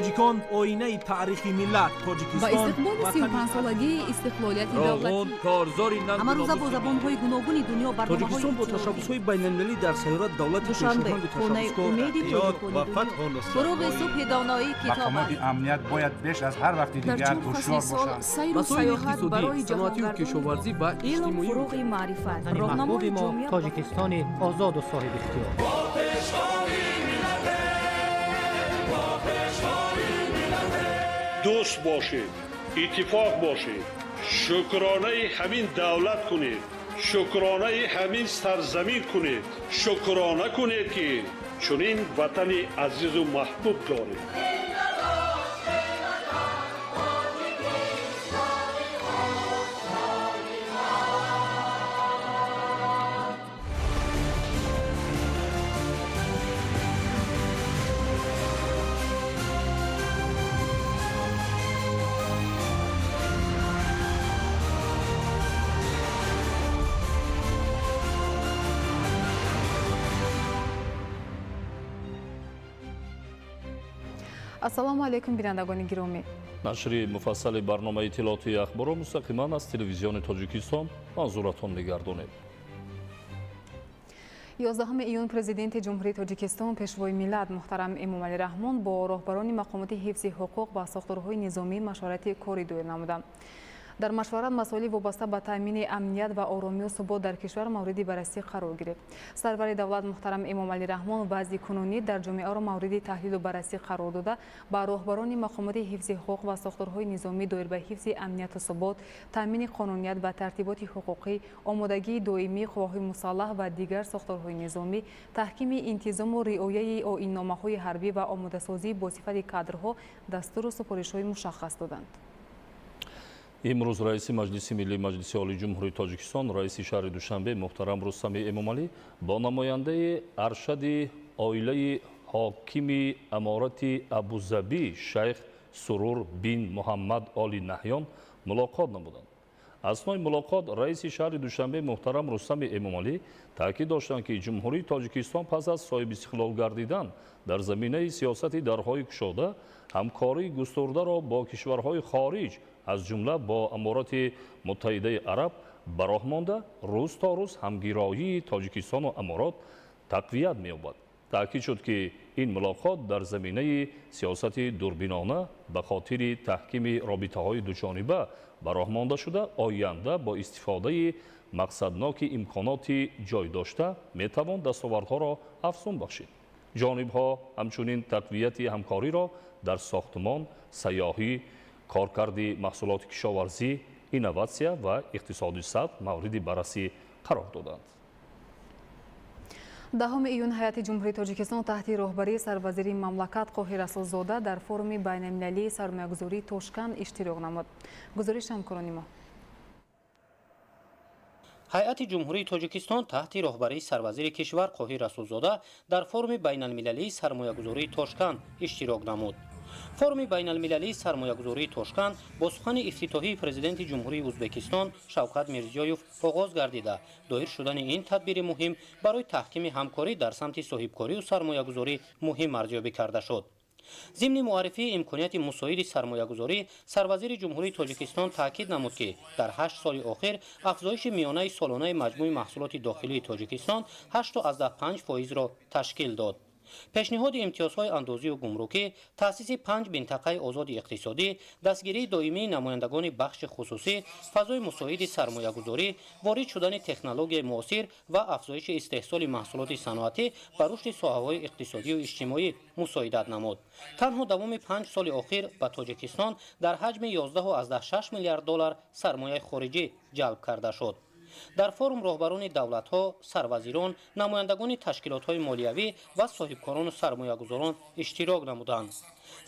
تاجیکان آینه تعریف ملت با تاجیکستان استقبال 35 سالگی استقلالیت دولتی کارزار همه روزه با زبان‌های گوناگون دنیا تاجیکستان با برنامه‌های تشبس‌های بین‌المللی در سیارت دولت دوشنبه پیشروند خونه تشبسکار امید یاد تاجیکان و فتح و نصرت فروغ صبح دانایی کتاب مقامات امنیت باید بیش از هر وقت در دیگر چند فصل هوشیار سال باشند. سیر و مسائل سیاحت برای اقتصادی، صنعتی و جهانگردانی کشاورزی و علم اجتماعی فروغ معرفت محبوب راهنمای ما جامعه تاجیکستان آزاد و صاحب اختیار. دوست باشید، اتفاق باشید، شکرانه همین دولت کنید، شکرانه همین سرزمین کنید، شکرانه کنید که چنین وطن عزیز و محبوب دارید. ассалому алайкум бинандагони гиромӣ. нашри муфассали барномаи иттилоотии ахборро мустақиман аз телевизиони тоҷикистон манзуратон мегардонем. 11 июн президенти ҷумҳурии тоҷикистон пешвои миллат муҳтарам эмомалӣ раҳмон бо роҳбарони мақомоти ҳифзи ҳуқуқ ва сохторҳои низомӣ машварати корӣ доир намуданд. дар машварат масоили вобаста ба таъмини амният ва оромию субот дар кишвар мавриди баррасӣ қарор гирифт. сарвари давлат муҳтарам эмомалӣ раҳмон вазъи кунунӣ дар ҷомеаро мавриди таҳлилу баррасӣ қарор дода ба роҳбарони мақомоти ҳифзи ҳуқуқ ва сохторҳои низомӣ доир ба ҳифзи амниятту субот, таъмини қонуният ва тартиботи ҳуқуқӣ, омодагии доимии қувваҳои мусаллаҳ ва дигар сохторҳои низомӣ, таҳкими интизому риояи оинномаҳои ҳарбӣ ва омодасозии босифати кадрҳо дастуру супоришҳои мушаххас доданд. имрӯз раиси маҷлиси миллии маҷлиси олии ҷумҳурии тоҷикистон раиси шаҳри душанбе муҳтарам рустами эмомалӣ бо намояндаи аршади оилаи ҳокими аморати абузаби шайх сурур бин муҳаммад оли наҳён мулоқот намуданд. аснои мулоқот раиси шаҳри душанбе муҳтарам рустами эмомалӣ таъкид доштанд ки ҷумҳурии тоҷикистон пас аз соҳибистиқлол гардидан дар заминаи сиёсати дарҳои кушода ҳамкории густурдаро бо кишварҳои хориҷ аз ҷумла бо аморати муттаҳидаи араб бароҳ монда рӯз то рӯз ҳамгироии тоҷикистону аморот тақвият меёбад. таъкид шуд ки ин мулоқот дар заминаи сиёсати дурбинона ба хотири таҳкими робитаҳои дучониба бароҳ монда шуда оянда бо истифодаи мақсадноки имконоти ҷойдошта метавон дастовардҳоро афзун бахшид. ҷонибҳо ҳамчунин тақвияти ҳамкориро дар сохтмон, сайёҳӣ, коркарди маҳсулоти кишоварзӣ, инноватсия ва иқтисоди сатҳ мавриди баррасӣ қарор доданд. 10 июн ҳайати ҷумҳурии тоҷикистон таҳти роҳбарии сарвазири мамлакат Қоҳир Расулзода дар форуми байналмилалии сармоягузории Тошканд иштирок намуд. гузориши ҳамкорони мо. ҳайати ҷумҳурии тоҷикистон таҳти роҳбарии сарвазири кишвар Қоҳир Расулзода дар форуми байналмилалии сармоягузории Тошканд иштирок намуд. форуми байналмилалии сармоягузории Тошканд бо сухани ифтитоҳии президенти ҷумҳурии Ӯзбекистон Шавкат Мирзиёев оғоз гардида доир шудани ин тадбири муҳим барои таҳкими ҳамкорӣ дар самти соҳибкорию сармоягузорӣ муҳим арзёбӣ карда шуд. зимни муаррифии имконияти мусоиди сармоягузорӣ сарвазири ҷумҳурии тоҷикистон таъкид намуд ки дар 8 соли охир афзоиши миёнаи солонаи маҷмӯи маҳсулоти дохилии тоҷикистон 8.5% ташкил дод. пешниҳоди имтиёзҳои андозию гумрукӣ, таъсиси 5 минтақаи озоди иқтисодӣ, дастгирии доимии намояндагони бахши хусусӣ, фазои мусоиди сармоягузорӣ, ворид шудани технологияи муосир ва афзоиши истеҳсоли маҳсулоти саноатӣ ба рушди соҳаҳои иқтисодию иҷтимоӣ мусоидат намуд. танҳо давоми 5 соли охир ба тоҷикистон дар ҳаҷми 11.6 миллиард доллар сармояи хориҷӣ ҷалб карда шуд. дар форум роҳбарони давлатҳо, сарвазирон, намояндагони ташкилотҳои молиявӣ ва соҳибкорону сармоягузорон иштирок намуданд.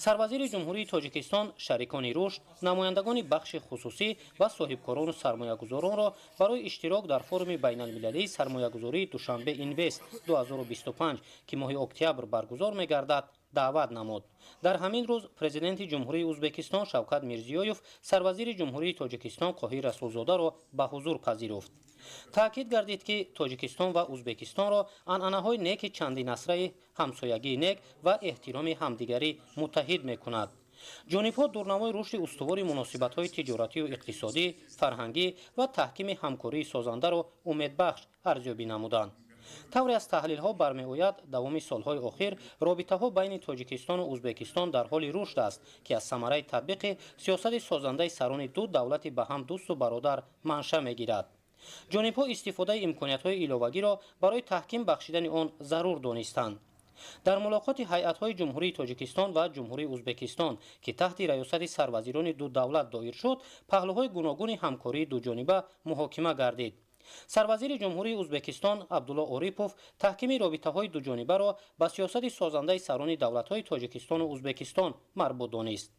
сарвазири ҷумҳурии тоҷикистон шарикони рушд, намояндагони бахши хусусӣ ва соҳибкорону сармоягузоронро барои иштирок дар форуми байналмилалии сармоягузории Душанбе Инвест 2025 ки моҳи октябр баргузор мегардад даъват намуд. дар ҳамин рӯз президенти ҷумҳурии ӯзбекистон Шавкат Мирзиёев сарвазири ҷумҳурии Тоҷикистон Қоҳир Расулзодаро ба ҳузур пазируфт. таъкид гардид ки Тоҷикистон ва Ӯзбекистонро анъанаҳои неки чандинасраи ҳамсоягии нек ва эҳтироми ҳамдигарӣ муттаҳид мекунад. ҷонибҳо дурнамои рушди устувори муносибатҳои тиҷоратию иқтисодӣ, фарҳангӣ ва таҳкими ҳамкории созандаро умедбахш арзёбӣ намуданд. тавре аз таҳлилҳо бармеояд, давоми солҳои охир робитаҳо байни Тоҷикистону Ӯзбекистон дар ҳоли рушд аст, ки аз самараи татбиқи сиёсати созандаи сарони ду давлати ба ҳам дӯсту бародар манша мегирад. ҷонибҳо истифодаи имкониятҳои иловагиро барои таҳким бахшидани он зарур донистанд. дар мулоқоти ҳайатҳои ҷумҳурии Тоҷикистон ва ҷумҳурии Ӯзбекистон, ки таҳти раёсати сарвазирони ду давлат доир шуд, паҳлӯҳои гуногуни ҳамкории дуҷониба муҳокима гардид. сарвазири ҷумҳурии Ӯзбекистон Абдулло Орипов таҳкими робитаҳои дуҷонибаро ба сиёсати созандаи сарони давлатҳои Тоҷикистону Ӯзбекистон марбут донист.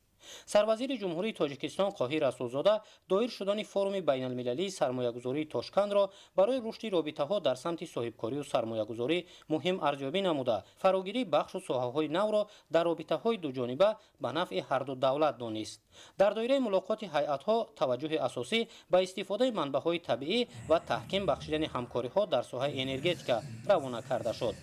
сарвазири ҷумҳурии Тоҷикистон Қоҳир Расулзода доир шудани форуми байналмилалии сармоягузории Тошкандро барои рушди робитаҳо дар самти соҳибкорию сармоягузорӣ муҳим арзёбӣ намуда, фарогирии бахшу соҳаҳои навро дар робитаҳои дуҷониба ба нафъи ҳарду давлат донист. дар доираи мулоқоти ҳайатҳо таваҷҷӯҳи асосӣ ба истифодаи манбаъҳои табиӣ ва таҳким бахшидани ҳамкориҳо дар соҳаи энергетика равона карда шуд.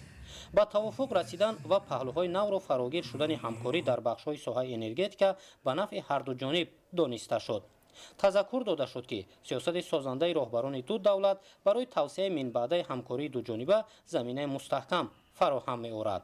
ба тавофуқ расидан ва паҳлӯҳои навро фарогир шудани ҳамкорӣ дар бахшҳои соҳаи энергетика ба нафъи ҳарду ҷониб дониста шуд. тазаккур дода шуд ки сиёсати созандаи роҳбарони ду давлат барои тавсеяи минбаъдаи ҳамкории дуҷониба заминаи мустаҳкам фароҳам меорад.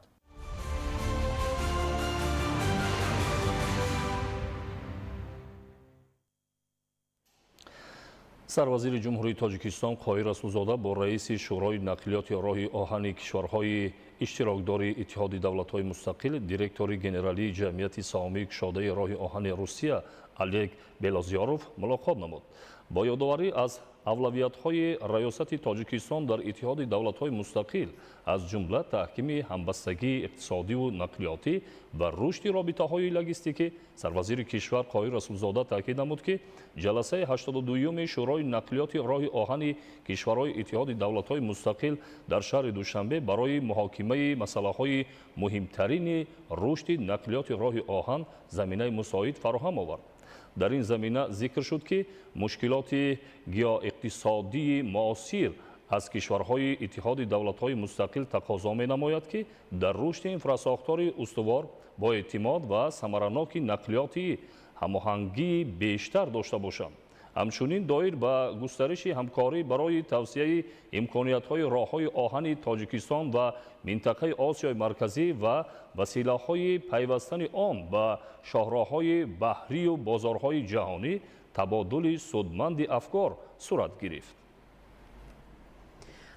сарвазири ҷумҳурии Тоҷикистон Қоҳир Расулзода бо раиси шӯрои нақлиёти роҳи оҳани кишварҳои иштирокдори Иттиҳоди давлатҳои мустақил, директори генералии ҷамъияти саҳомии кушодаи роҳи оҳани Русия Олег Белозёров мулоқот намуд. бо ёдоварӣ аз авлавиятҳои раёсати Тоҷикистон дар Иттиҳоди давлатҳои мустақил, аз ҷумла таҳкими ҳамбастагии иқтисодиву нақлиётӣ ва рушди робитаҳои логистикӣ, сарвазири кишвар Қоҳир Расулзода таъкид намуд ки ҷаласаи 82-юми шӯрои нақлиёти роҳи оҳани кишварҳои Иттиҳоди давлатҳои мустақил дар шаҳри Душанбе барои муҳокимаи масъалаҳои муҳимтарини рушди нақлиёти роҳи оҳан заминаи мусоид фароҳам овард. дар ин замина зикр шуд ки мушкилоти геоиқтисодии муосир аз кишварҳои Иттиҳоди давлатҳои мустақил тақозо менамояд ки дар рушди инфрасохтори устувор бо эътимод ва самараноки нақлиёти ҳамоҳангии бештар дошта бошанд. ҳамчунин доир ба густариши ҳамкорӣ барои тавсеяи имкониятҳои роҳҳои оҳани Тоҷикистон ва минтақаи Осиёи марказӣ ва василаҳои пайвастани он ба шоҳроҳҳои баҳрию бозорҳои ҷаҳонӣ табодули судманди афкор сурат гирифт.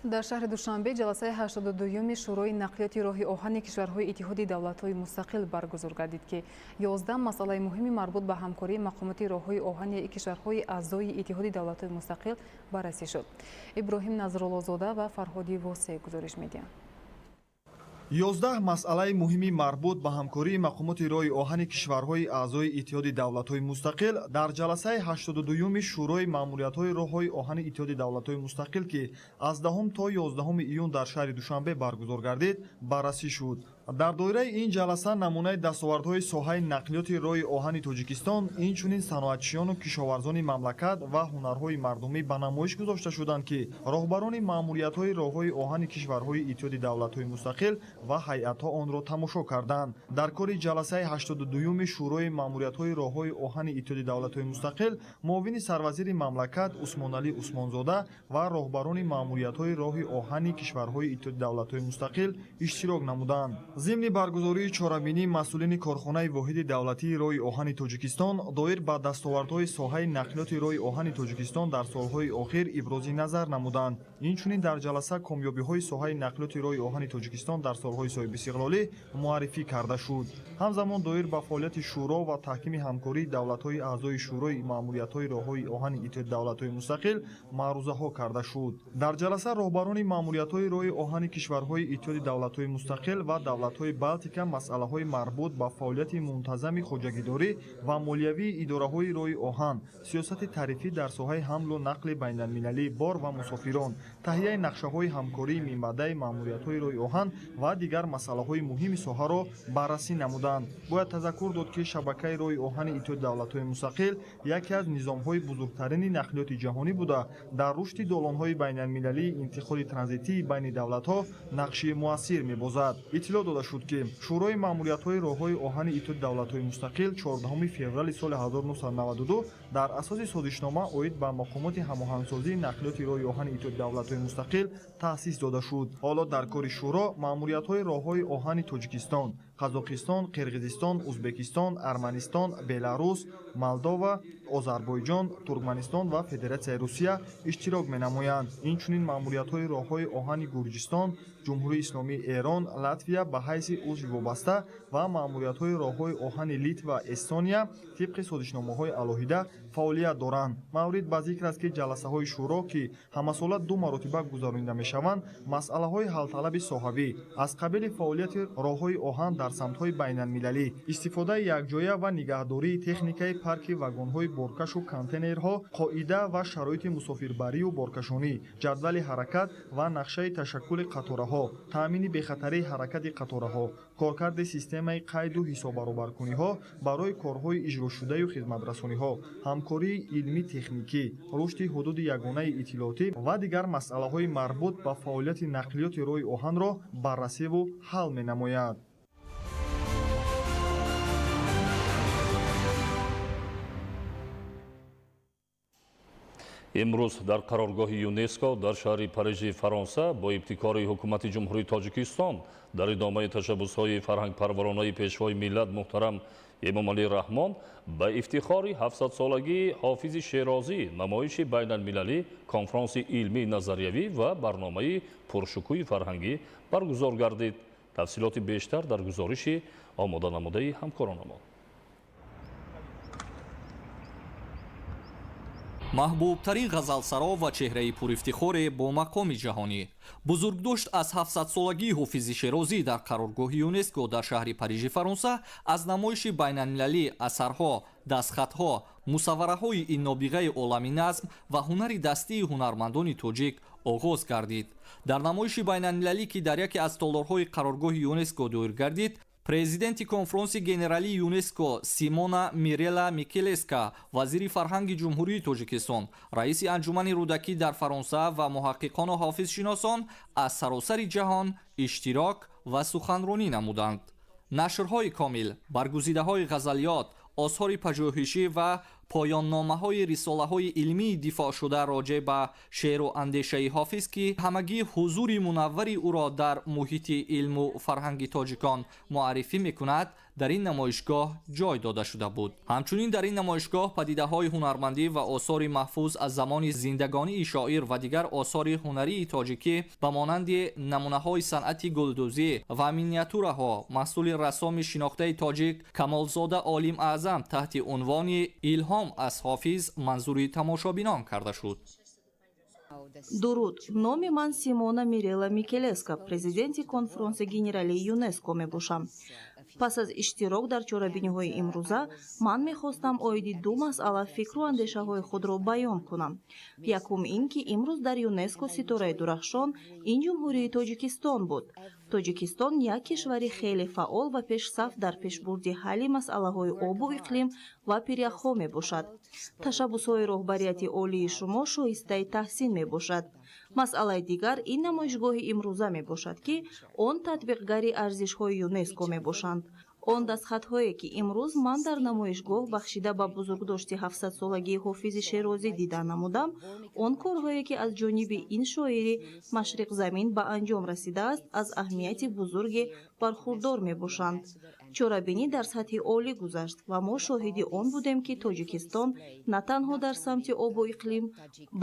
дар шаҳри Душанбе ҷаласаи 82-юми шӯрои нақлиёти роҳи оҳани кишварҳои Иттиҳоди давлатҳои мустақил баргузор гардид ки 11 масъалаи муҳими марбут ба ҳамкории мақомоти роҳҳои оҳани кишварҳои аъзои Иттиҳоди давлатҳои мустақил баррасӣ шуд. Иброҳим Назруллозода ва Фарҳоди Восеъ гузориш медиҳанд. 11 масъалаи муҳими марбут ба ҳамкории мақомоти роҳи оҳани кишварҳои аъзои Иттиҳоди давлатҳои мустақил дар ҷаласаи 82-юми шӯрои маъмуриятҳои роҳҳои оҳани Иттиҳоди давлатҳои мустақил ки аз 10 то 11 июн дар шаҳри Душанбе баргузор гардид, баррасӣ шуд. дар доираи ин ҷаласа намунаи дастовардҳои соҳаи нақлиёти роҳи оҳани Тоҷикистон, инчунин саноатчиёну кишоварзони мамлакат ва ҳунарҳои мардумӣ ба намоиш гузошта шуданд ки роҳбарони маъмуриятҳои роҳҳои оҳани кишварҳои Иттиҳоди давлатҳои мустақил ва ҳайатҳо онро тамошо карданд. дар кори ҷаласаи 82-юми шӯрои маъмуриятҳои роҳҳои оҳани Иттиҳоди давлатҳои мустақил, муовини сарвазири мамлакат Усмоналӣ Усмонзода ва роҳбарони маъмуриятҳои роҳи оҳани кишварҳои Иттиҳоди давлатҳои мустақил иштирок намуданд. зимни баргузории чорабинии масъулини корхонаи воҳиди давлатии роҳи оҳани Тоҷикистон доир ба дастовардҳои соҳаи нақлиёти роҳи оҳани Тоҷикистон дар солҳои охир ибрози назар намуданд. инчунин дар ҷаласа комёбиҳои соҳаи нақлиёти роҳи оҳани Тоҷикистон дар солҳои соҳибистиқлолӣ муаррифӣ карда шуд. ҳамзамон доир ба фаъолияти шӯро ва таҳкими ҳамкории давлатҳои аъзои шӯрои маъмуриятҳои роҳҳои оҳани Иттиҳоди давлатҳои мустақил маърузаҳо карда шуд. дар ҷаласа роҳбарони маъмуриятҳои роҳи оҳани кишварҳои Иттиҳоди давлатҳои мустақил ва давлатҳои Балтика масъалаҳои марбут ба фаъолияти мунтазами хоҷагидорӣ ва молиявии идораҳои роҳи оҳан, сиёсати тарифӣ дар соҳаи ҳамлу нақли байналмилалӣ бор ва мусофирон, таҳияи нақшаҳои ҳамкории минбаъдаи маъмуриятҳои роҳи оҳан ва дигар масъалаҳои муҳими соҳаро баррасӣ намуданд. Бояд тазаккур дод, ки шабакаи роҳи оҳани иттиҳоди давлатҳои мустақил яке аз низомҳои бузургтарини нақлиёти ҷаҳонӣ буда, дар рушди долонҳои байналмилалии интиқоли транзитии байни давлатҳо нақши муассир мебозад. Иттилоъ дода шуд, ки шӯрои маъмуриятҳои роҳҳои оҳани иттиҳоди давлатҳои мустақил 14 феврали соли 1992 дар асоси созишнома оид ба мақомоти ҳамоҳангсозии нақлиёти роҳи оҳани иттиҳоди давлатҳои мустақил таъсис дода шуд. ҳоло дар кори шӯро маъмуриятҳои роҳҳои оҳани Тоҷикистон, Қазоқистон, Қирғизистон, Ӯзбекистон, Арманистон, Беларус, Молдова, Озарбойҷон, Туркманистон ва Федератсияи Русия иштирок менамоянд. Инчунин маъмуриятҳои роҳҳои оҳани Гурҷистон, Ҷумҳурии Исломии Эрон, Латвия ба ҳайси узви вобаста ва маъмуриятҳои роҳҳои оҳани Литва, Эстония тибқи созишномаҳои алоҳида фаъолият доранд. Маврид ба зикр аст, ки ҷаласаҳои шӯро, ки ҳамасола 2 маротиба гузаронида мешаванд, масъалаҳои ҳалталаби соҳавӣ аз қабили фаъолияти роҳҳои оҳан дар самтҳои байналмилалӣ, истифодаи якҷоя ва нигаҳдории техникаи парки вагонҳои боркашу контейнерҳо, қоида ва шароити мусофирбарию боркашонӣ, ҷадвали ҳаракат ва нақшаи ташаккули қатораҳо, таъмини бехатарии ҳаракати қатораҳо, коркарди системаи қайду ҳисоббаробаркуниҳо барои корҳои иҷрошудаю хизматрасониҳо, ҳамкории илмӣ-техникӣ, рушди ҳудуди ягонаи иттилоотӣ ва дигар масъалаҳои марбут ба фаъолияти нақлиёти роҳи оҳанро баррасиву ҳал менамояд. имрӯз дар қароргоҳи ЮНЕСКО дар шаҳри Парижи Фаронса бо ибтикори ҳукумати Ҷумҳурии Тоҷикистон дар идомаи ташаббусҳои фарҳангпарваронаи пешвои миллат муҳтарам Эмомалӣ Раҳмон ба ифтихори 700-солагии Ҳофизи Шерозӣ намоиши байналмилалӣ, конфронси илмии назариявӣ ва барномаи пуршукӯҳи фарҳангӣ баргузор гардид. Тафсилоти бештар дар гузориши омода намудаи ҳамкоронамон. маҳбубтарин ғазалсаро ва чеҳраи пурифтихоре бо мақоми ҷаҳонӣ бузургдошт аз 700-солагии Ҳофизи Шерозӣ дар қароргоҳи ЮНЕСКО дар шаҳри Парижи Фаронса аз намоиши байналмилалӣ асарҳо, дастхатҳо, мусаввараҳои иннобиғаи олами назм ва ҳунари дастии ҳунармандони тоҷик оғоз гардид. Дар намоиши байналмилалӣ, ки дар яке аз толорҳои қароргоҳи ЮНЕСКО доир гардид, президенти конфронси генералии ЮНЕСКО Симона Мирела Микелеска, вазири фарҳанги Ҷумҳурии Тоҷикистон, раиси анҷумани рӯдакӣ дар Фаронса ва муҳаққиқону ҳофизшиносон аз саросари ҷаҳон иштирок ва суханронӣ намуданд. Нашрҳои комил, баргузидаҳои ғазалиёт, осҳори пажӯҳишӣ ва поённомаҳои рисолаҳои илмии дифоъшуда роҷеъ ба шеъру андешаи Ҳофиз, ки ҳамагӣ ҳузури мунаввари ӯро дар муҳити илму фарҳанги тоҷикон муаррифӣ мекунад, дар ин намоишгоҳ ҷой дода шуда буд. Ҳамчунин дар ин намоишгоҳ падидаҳои ҳунармандӣ ва осори маҳфуз аз замони зиндагонии шоир ва дигар осори ҳунарии тоҷикӣ ба монанди намунаҳои санъати гулдӯзӣ ва миниатюраҳо маҳсули рассоми шинохтаи тоҷик Камолзода Олим Аъзам таҳти унвони «Илҳом аз Ҳофиз» манзури тамошобинон карда шуд. дуруд. Номи ман Симона Мирела Микелеска, президенти конфронси генералии ЮНЕСКО мебошам. Пас аз иштирок дар чорабиниҳои имрӯза, ман мехостам оиди 2 масъала фикру андешаҳои худро баён кунам. Якум ин, ки имрӯз дар ЮНЕСКО ситораи дурахшон ин Ҷумҳурии Тоҷикистон буд. Тоҷикистон як кишвари хеле фаъол ва пешсаф дар пешбурди ҳалли масъалаҳои обу иқлим ва пиряхҳо мебошад. Ташаббусҳои роҳбарияти олии шумо шоистаи таҳсин мебошад. масъалаи дигар ин намоишгоҳи имрӯза мебошад, ки он татбиқгари арзишҳои ЮНЕСКО мебошанд. Он дастхатҳое, ки имрӯз ман дар намоишгоҳ бахшида ба бузургдошти 700-солагии Ҳофизи Шерозӣ дида намудам, он корҳое, ки аз ҷониби ин шоири Машриқзамин ба анҷом расидааст, аз аҳамияти бузурге бархурдор мебошанд. чорабинӣ дар сатҳи олӣ гузашт ва мо шоҳиди он будем, ки Тоҷикистон на танҳо дар самти обу иқлим,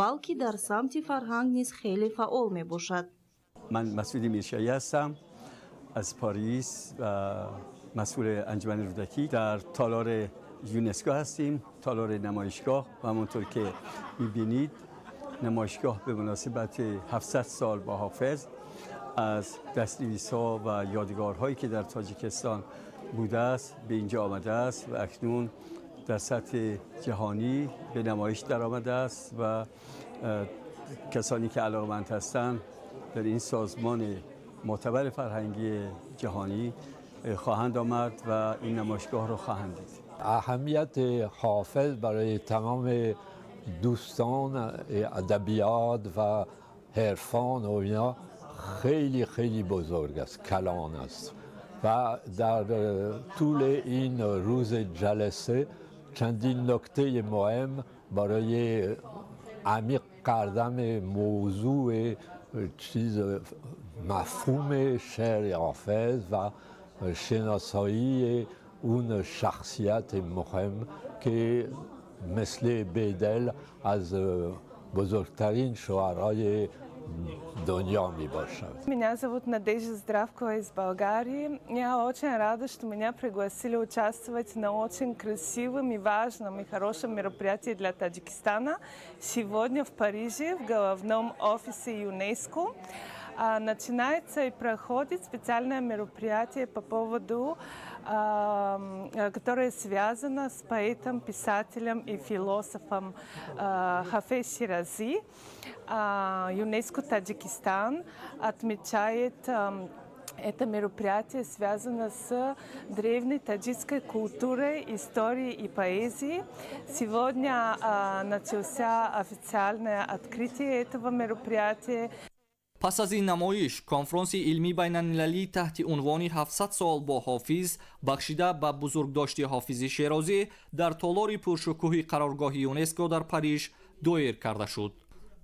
балки дар самти фарҳанг низ хеле фаъол мебошад. ман Масъуди Миршаҳӣ ҳастам аз Париж ва مسئول انجمن رودکی در تالار یونسکو هستیم، تالار نمایشگاه و همونطور که می‌بینید نمایشگاه به مناسبت 700 سال با حافظ از دست‌نویس‌ها و یادگارهایی که در تاجیکستان بوده است به اینجا آمده است و اکنون در سطح جهانی به نمایش درآمده است و کسانی که علاقه‌مند هستند در این سازمان معتبر فرهنگی جهانی خواهند آمد و این نمایشگاه را خواهند دید. اهمیت حافظ برای تمام دوستان ادبیات و عرفان و اینا خیلی خیلی بزرگ است، کلان است و در طول این روز جلسه چندین نکته مهم برای عمیق کردن موضوع چیز مفهوم شعر حافظ و شناسایی اون شخصیت مهم که مثل بیدل از بزرگترین شاعرای донья ми башат. Меня зовут Надежда Здравкова из Болгарии. Я очень рада, что меня пригласили участвовать на очень красивом и важном и хорошем мероприятии для Таджикистана сегодня в Париже, в головном офисе ЮНЕСКО. Начинается и проходит специальное мероприятие по поводу, которое связано с поэтом, писателем и философом Хафез Ширази. ЮНЕСКО Таджикистан отмечает это мероприятие, связано с древней таджикской культурой, историей и поэзией. Сегодня начался официальное открытие этого мероприятия. پس از این نمایش کنفرانسی علمی بین‌المللی تحت عنوان 700 سال با حافظ بخشیده به بزرگداشت حافظ شیرازی در تالار پرشکوه قرارگاه یونسکو در پاریژ دایر کرده شد.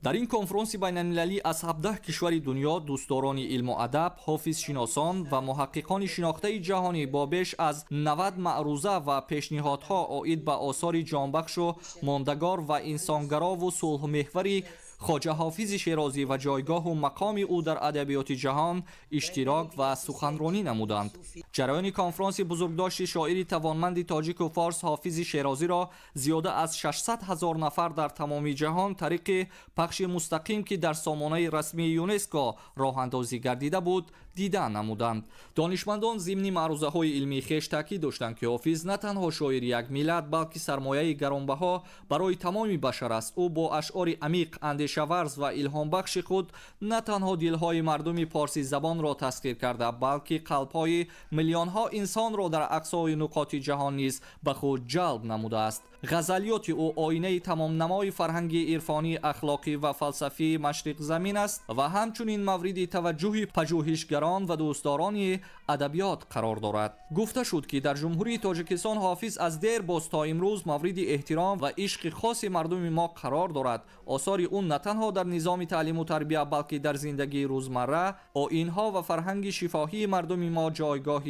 در این کنفرانس بین‌المللی از 17 کشور دنیا دوستداران علم و ادب، حافظ شناسان و محققان شناخته جهانی با بیش از 90 معروضه و پیشنهادها عاید به آثار جانبخش و ماندگار و انسانگرا و صلح محوری خواجه حافظ شیرازی و جایگاه و مقام او در ادبیات جهان اشتراک و سخنرانی نمودند. جریان کنفرانس بزرگداشت شاعر توانمند تاجیک و فارس حافظ شیرازی را زیاده از 600,000 نفر در تمام جهان طریق پخش مستقیم که در سامانه رسمی یونسکو راه اندازی گردیده بود دیدن نمودند. دانشمندان ضمن معروضه های علمی خویش تاکید داشتند که حافظ نه تنها شاعر یک ملت بلکه سرمایه گرانبها برای تمام بشر است. او با اشعار عمیق، اندیشه‌ورز و الهام بخش خود نه تنها دلهای مردم پارسی زبان را تسخیر کرده بلکه قلب‌های میلیون‌ها انسان را در اقصای نقاط جهان نیز به خود جلب نموده است. غزلیات او آینه تمام نمای فرهنگی عرفانی، اخلاقی و فلسفی مشرق زمین است و همچنین مورد توجه پژوهشگران و دوستداران ادبیات قرار دارد. گفته شد که در جمهوری تاجیکستان حافظ از دیر باز تا امروز مورد احترام و عشق خاص مردم ما قرار دارد. آثار اون نه تنها در نظام تعلیم و تربیت بلکه در زندگی روزمره، آیین‌ها و فرهنگ شفاهی مردم ما جایگاه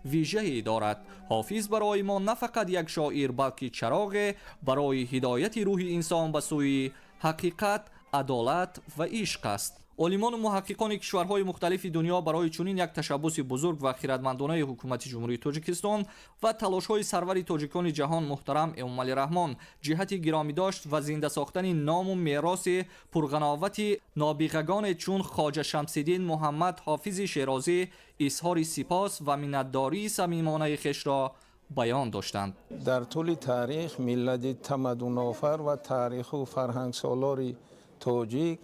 ویژه‌ای دارد. حافظ برای ما نه فقط یک شاعر بلکه چراغ برای هدایت روح انسان به سوی حقیقت، عدالت و عشق است. عالمان و محققان کشورهای مختلف دنیا برای چنین یک تشبث بزرگ و خردمندانه حکومت جمهوری تاجیکستان و تلاش‌های سرور تاجیکان جهان محترم امامعلی رحمان جهت گرامی داشت و زنده ساختن نام و میراث پرغناوت نابغگان چون خواجه شمس‌الدین محمد حافظ شیرازی اظهار سپاس و منتداری صمیمانه خویش را بیان داشتند. در طول تاریخ ملت تمدن‌آفر و تاریخ و فرهنگ سالار تاجیک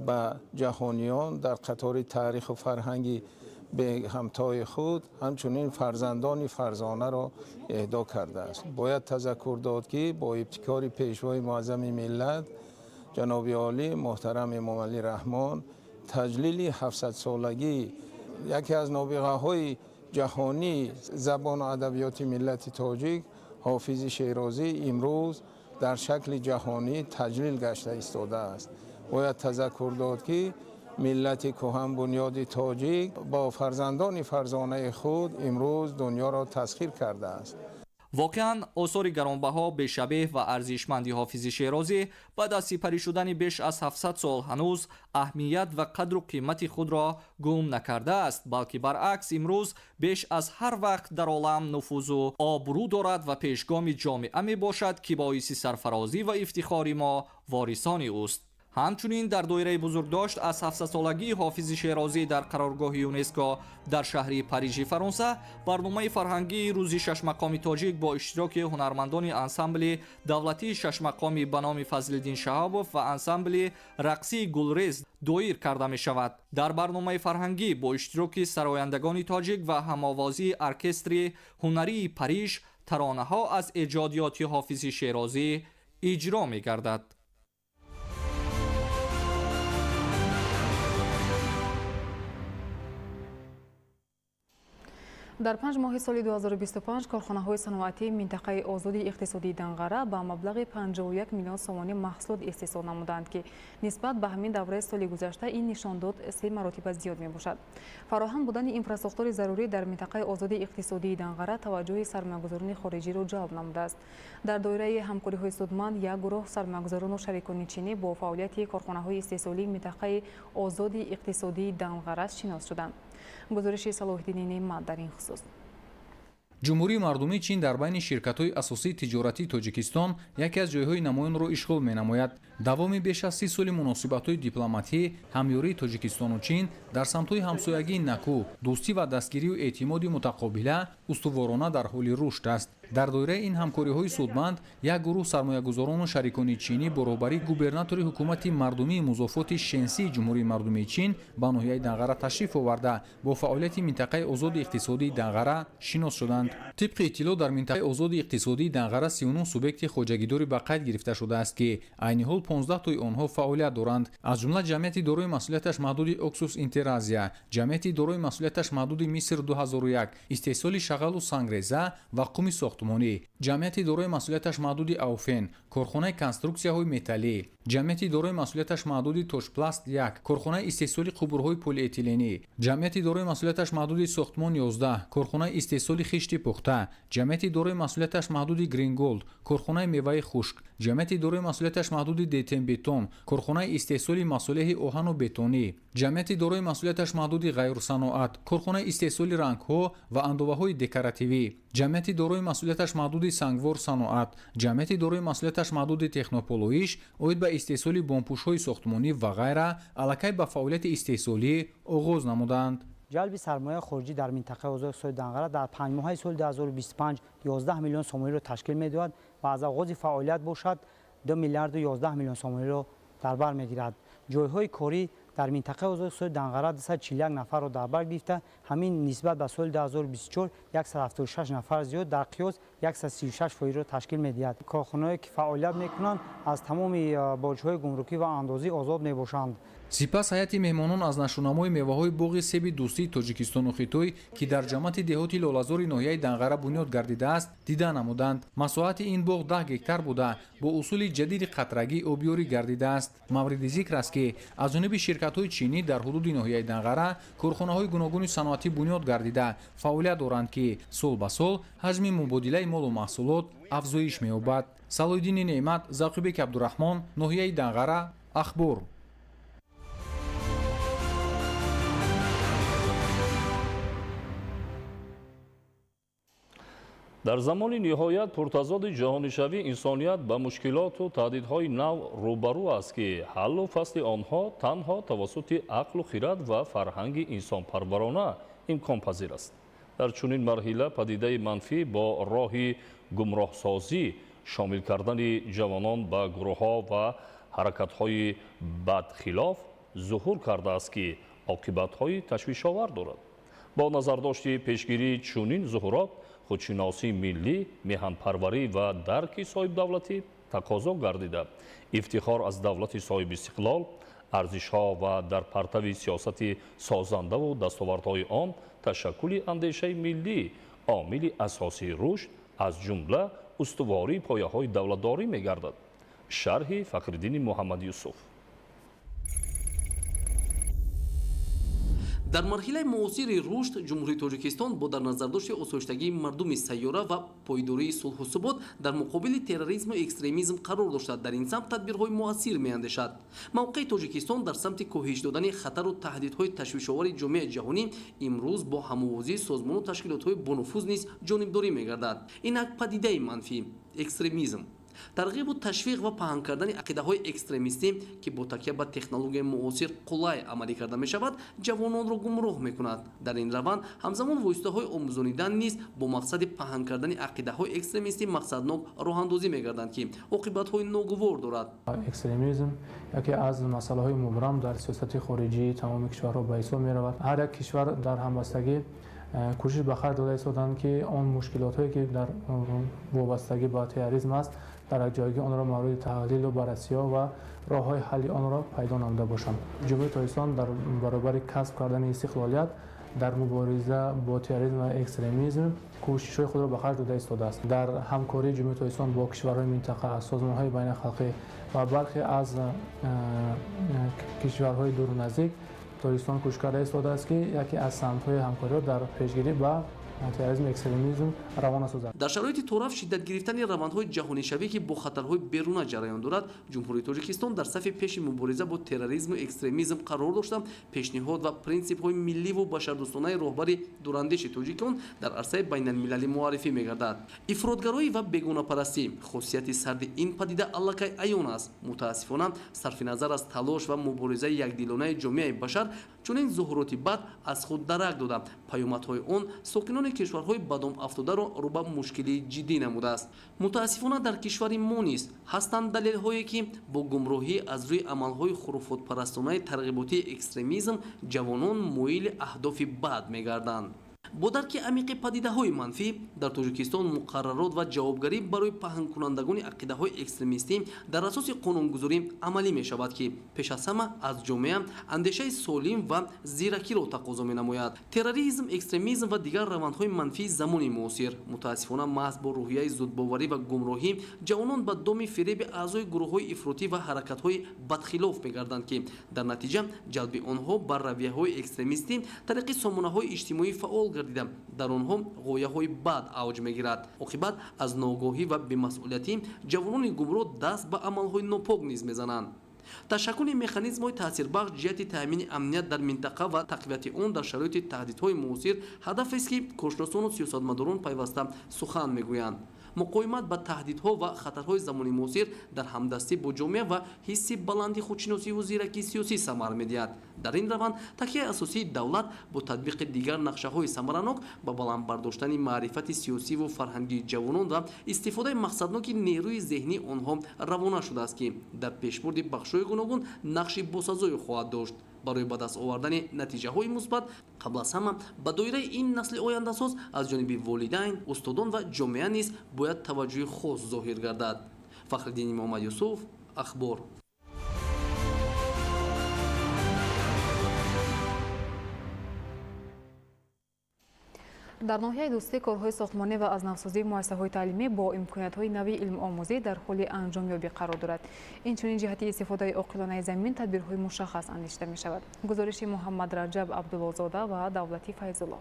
با جهانیان در قطار تاریخ و فرهنگی به همتای خود همچنین فرزندان فرزانه را اهدا کرده است. باید تذکر داد که با ابتکار پیشوای معظم ملت جناب عالی محترم امامعلی رحمان تجلیل 700 سالگی یکی از نابغه‌های جهانی زبان و ادبیات ملت تاجیک حافظ شیرازی امروز در شکل جهانی تجلیل گشته ایستاده است. باید تذکر داد که ملت کهن بنیاد تاجیک با فرزندان فرزانه خود امروز دنیا را تسخیر کرده است. واقعا آثار گرانبها به شبیه و ارزشمندی حافظ شیرازی بعد از سپری شدن بیش از 700 سال هنوز اهمیت و قدر و قیمت خود را گم نکرده است، بلکه برعکس امروز بیش از هر وقت در عالم نفوذ و آبرو دارد و پیشگام جامعه می باشد که باعث سرفرازی و افتخار ما وارثان اوست. ҳамчунин дар доираи бузургдошт аз 700-солагии ҳофизи шерозӣ дар қароргоҳи юнеско дар шаҳри Парижи, Фаронса, барномаи фарҳангии рӯзи шашмақоми тоҷик бо иштироки ҳунармандони ансамбли давлатии шашмақоми ба номи Фазлиддин Шаҳобов ва ансамбли рақсии Гулрез доир карда мешавад. дар барномаи фарҳангӣ бо иштироки сарояндагони тоҷик ва ҳамовозии оркестри ҳунарии Париж таронаҳо аз эҷодиёти ҳофизи шерозӣ иҷро мегардад. дар 5 моҳи соли 2025 корхонаҳои саноатии минтақаи озоди иқтисодии Данғара ба маблағи 51 миллион сомонӣ маҳсулот истеҳсол намуданд, ки нисбат ба ҳамин давраи соли гузашта ин нишондод 3 маротиба зиёд мебошад. фароҳам будани инфраструктури зарурӣ дар минтақаи озоди иқтисодии Данғара таваҷҷӯҳи сармоягузорони хориҷиро ҷалб намудааст. дар доираи ҳамкориҳои судманд як гурӯҳ сармоягузорону шарикони чинӣ бо фаъолияти корхонаҳои истеҳсолии минтақаи озоди иқтисодии Данғара шинос шуданд. гузориши Салоҳиддини Неъмат дар ин хусус. ҷумҳурии мардумии чин дар байни ширкатҳои асосии тиҷоратии Тоҷикистон яке аз ҷойҳои намоёнро ишғол менамояд. давоми беш аз 30 соли муносибатҳои дипломатӣ, ҳамёрии Тоҷикистону чин дар самтҳои ҳамсоягии накӯ, дӯстӣ ва дастгирию эътимоди мутақобила устуворона дар ҳоли рушд аст. дар доираи ин ҳамкориҳои судманд як гурӯҳ сармоягузорону шарикони чинӣ бо роҳбарии губернатори ҳукумати мардумии музофоти Шенсии ҷумҳурии мардумии чин ба ноҳияи Данғара ташриф оварда бо фаъолияти минтақаи озоди иқтисодии Данғара шинос шуданд. тибқи иттилоъ дар минтақаи озоди иқтисодии Данғара 39 субъекти хоҷагидорӣ ба қайд гирифта шудааст, ки айни ҳол 15 тои онҳо фаъолият доранд. аз ҷумла ҷамъияти дорои масъулияташ маҳдуди Оксус Интеразия, ҷамъияти дорои масъулияташ маҳдуди Миср 2001, истеҳсоли шағалу сангреза ва қуми сохтмонӣ, ҷамъияти дорои масъулияташ маҳдуди Ауфен, корхонаи конструксияҳои металлӣ, ҷамъияти дорои масъулияташ маҳдуди Тошпласт 1, корхонаи истеҳсоли қубурҳои полиэтиленӣ, ҷамъияти дорои масъулияташ маҳдуди Сохтмон 11, корхонаи истеҳсоли хишти пухта, ҷамъияти дорои масъулияташ маҳдуди Гринголд, корхонаи меваи хушк, ҷамъияти дорои масъулияташ маҳдуди Детенбетон, корхонаи истеҳсоли масолеҳи оҳану бетонӣ, ҷамъияти дорои масъулияташ маҳдуди Ғайрусаноат, корхонаи истеҳсоли рангҳо ва андоваҳои декоративӣ, ҷамъияти дорои масъулияташ маҳдуди Сангвор саноат, ҷамъияти дорои масъулияташ маҳдуди Технополоиш оид ба истеҳсоли бомпӯшҳои сохтмонӣ ва ғайра аллакай ба фаъолияти истеҳсолӣ оғоз намуданд. ҷалби сармояи хориҷӣ дар минтақаи озоди иқтисодии Данғара дар 5 моҳаи соли 2025 11 миллион сомониро ташкил медиҳад ва аз оғози фаъолият бошад 2 миллиарду 11 миллион сомониро дар бар мегирад. ҷойҳои корӣ дар минтақаи озоди иқтисодии Данғара 241 нафарро дар бар гирифта, ҳамин нисбат ба соли 2024 176 нафар зиёд, дар қиёс 136%-ро ташкил медиҳад. корхонаҳое ки фаъолият мекунанд аз тамоми боҷҳои гумрукӣ ва андозӣ озод мебошанд. сипас ҳайати меҳмонон аз нашунамои меваҳои боғи себи дӯстии Тоҷикистону Хитой, ки дар ҷамъияти деҳоти Лолазори ноҳияи Данғара бунёд гардидааст, дида намуданд. масоҳати ин боғ 10 гектар буда бо усули ҷадиди қатрагӣ обёрӣ гардидааст. мавриди зикр аст, ки аз ҷониби ширкатҳои чинӣ дар ҳудуди ноҳияи Данғара корхонаҳои гуногуни саноатӣ бунёд гардида фаъолият доранд, ки сол ба сол ҳаҷми мубодилаи молу маҳсулот афзоиш меёбад. Салоҳиддини Неъмат, Завқибек Абдураҳмон, ноҳияи Данғара, ахбор. дар замони ниҳоят пуртазоди ҷаҳонишавӣ инсоният ба мушкилоту таҳдидҳои нав рӯбарӯ аст, ки ҳаллу фасли онҳо танҳо тавассути ақлу хирад ва фарҳанги инсонпарварона имконпазир аст. дар чунин марҳила падидаи манфӣ бо роҳи гумроҳсозӣ, шомил кардани ҷавонон ба гурӯҳҳо ва ҳаракатҳои бадхилоф зуҳур кардааст, ки оқибатҳои ташвишовар дорад. бо назардошти пешгирии чунин зуҳурот, худшиносии миллӣ, меҳанпарварӣ ва дарки соҳибдавлатӣ тақозо гардида, ифтихор аз давлати соҳибистиқлол, арзишҳо ва дар партави сиёсати созандаву дастовардҳои он ташаккули андешаи миллӣ омили асосии рушд, аз ҷумла устувории пояҳои давлатдорӣ мегардад. шарҳи Фахриддини Муҳаммад Юсуф. дар марҳилаи муосири рушд, ҷумҳурии Тоҷикистон бо дар назардошти осоиштагии мардуми сайёра ва пойдории сулҳу субот дар муқобили терроризму экстремизм қарор дошта, дар ин самт тадбирҳои муассир меандешад. мавқеи Тоҷикистон дар самти коҳиш додани хатару таҳдидҳои ташвишовари ҷомеаи ҷаҳонӣ имрӯз бо ҳамовозии созмону ташкилотҳои бонуфуз низ ҷонибдорӣ мегардад. инак падидаи манфӣ экстремизм тарғибу ташвиқ ва паҳн кардани ақидаҳои экстремистӣ ки бо такя ба технологияи муосир қулай амалӣ карда мешавад ҷавононро гумроҳ мекунад. Дар ин раванд ҳамзамон воситаҳои омӯзонидан низ бо мақсади паҳн кардани ақидаҳои экстремистӣ мақсаднок роҳандозӣ мегарданд ки оқибатҳои ногувор дорад. экстремизм яке аз масъалаҳои мубрам дар сиёсати хориҷии тамоми кишварҳо ба ҳисоб меравад. ҳар як кишвар дар ҳамбастагӣ кӯшиш ба харҷ дода истоданд ки он мушкилотҳое ки дар вобастагӣ ба терроризм аст дар якҷоягӣ онро мавриди таҳлилу баррасиҳо ва роҳҳои ҳалли онро пайдо намуда бошанд. ҷумҳурии тоҷикистон дар баробари касб кардани истиқлолият дар мубориза бо терроризм ва экстремизм кӯшишҳои худро ба харҷ дода истодааст. дар ҳамкории ҷумҳурии тоҷикистон бо кишварҳои минтақа, созмонҳои байналхалқӣ ва бархе аз кишварҳои дуру наздик тоҷикистон кӯшиш карда истодааст ки яке аз самтҳои ҳамкориро дар пешгирӣ ба терроризм экстремизм равона созад. дар шароити торав шиддат гирифтани равандҳои ҷаҳонишавӣ ки бо хатарҳои беруна ҷараён дорад, ҷумҳурии тоҷикистон дар сафи пеши мубориза бо терроризму экстремизм қарор дошта пешниҳод ва принсипҳои милливу башардӯстонаи роҳбари дурандеши тоҷикон дар арсаи байналмилалӣ муаррифӣ мегардад. ифротгароӣ ва бегонапарастӣ хусусияти сарди ин падида аллакай аён аст. мутаассифона сарфи назар аз талош ва муборизаи якдилонаи ҷомеаи башар чунин зуҳуроти бад аз худ дарак дода паёмадҳои он сокинони кишварҳои бадом афтодаро рӯба мушкилии ҷиддӣ намудааст. мутаассифона дар кишвари мо низ ҳастанд далелҳое ки бо гумроҳӣ аз рӯи амалҳои хуруфотпарастонаи тарғиботии экстремизм ҷавонон моили аҳдофи бад мегарданд. бо дарки амиқи падидаҳои манфӣ дар тоҷикистон муқаррарот ва ҷавобгарӣ барои паҳнкунандагони ақидаҳои экстремистӣ дар асоси қонунгузорӣ амалӣ мешавад ки пеш аз ҳама аз ҷомеа андешаи солим ва зиракиро тақозо менамояд. терроризм, экстремизм ва дигар равандҳои манфии замони муосир мутаассифона маҳз бо рӯҳияи зудбоварӣ ва гумроҳӣ ҷавонон ба доми фиреби аъзои гурӯҳҳои ифротӣ ва ҳаракатҳои бадхилоф мегарданд ки дар натиҷа ҷалби онҳо ба равияҳои экстремистӣ тариқи сомонаҳои иҷтимоӣ фаъол гардида дар онҳо ғояҳои бад авҷ мегирад. оқибат аз ногоҳӣ ва бемасъулиятӣ ҷавонони гумроҳ даст ба амалҳои нопок низ мезананд. ташаккули механизмҳои таъсирбахш ҷиҳати таъмини амният дар минтақа ва тақвияти он дар шароити таҳдидҳои муосир ҳадафест ки кӯшносону сиёсатмадорон пайваста сухан мегӯянд. муқоимат ба таҳдидҳо ва хатарҳои замони муосир дар ҳамдастӣ бо ҷомеа ва ҳисси баланди худшиносиву зиракии сиёсӣ самар медиҳад. дар ин раванд такияи асосии давлат бо татбиқи дигар нақшаҳои самаранок ба баланд бардоштани маърифати сиёсиву фарҳангии ҷавонон ва истифодаи мақсадноки нерӯи зеҳнии онҳо равона шудааст ки дар пешбурди бахшҳои гуногун нақши босазое хоҳад дошт. барои ба даст овардани натиҷаҳои мусбат қабл аз ҳама ба доираи ин насли ояндасоз аз ҷониби волидайн, устодон ва ҷомеа низ бояд таваҷҷӯҳи хос зоҳир гардад. фахриддин Муҳаммад Юсуф, ахбор. дар ноҳияи дӯстӣ корҳои сохтмонӣ ва азнавсозии муассисаҳои таълимӣ бо имкониятҳои нави илмомӯзӣ дар ҳоли анҷомёбӣ қарор дорад. инчунин ҷиҳати истифодаи оқилонаи замин тадбирҳои мушаххас андешида мешавад. гузориши Муҳаммад Раҷаб Абдуллозода ва Давлати Файзулло.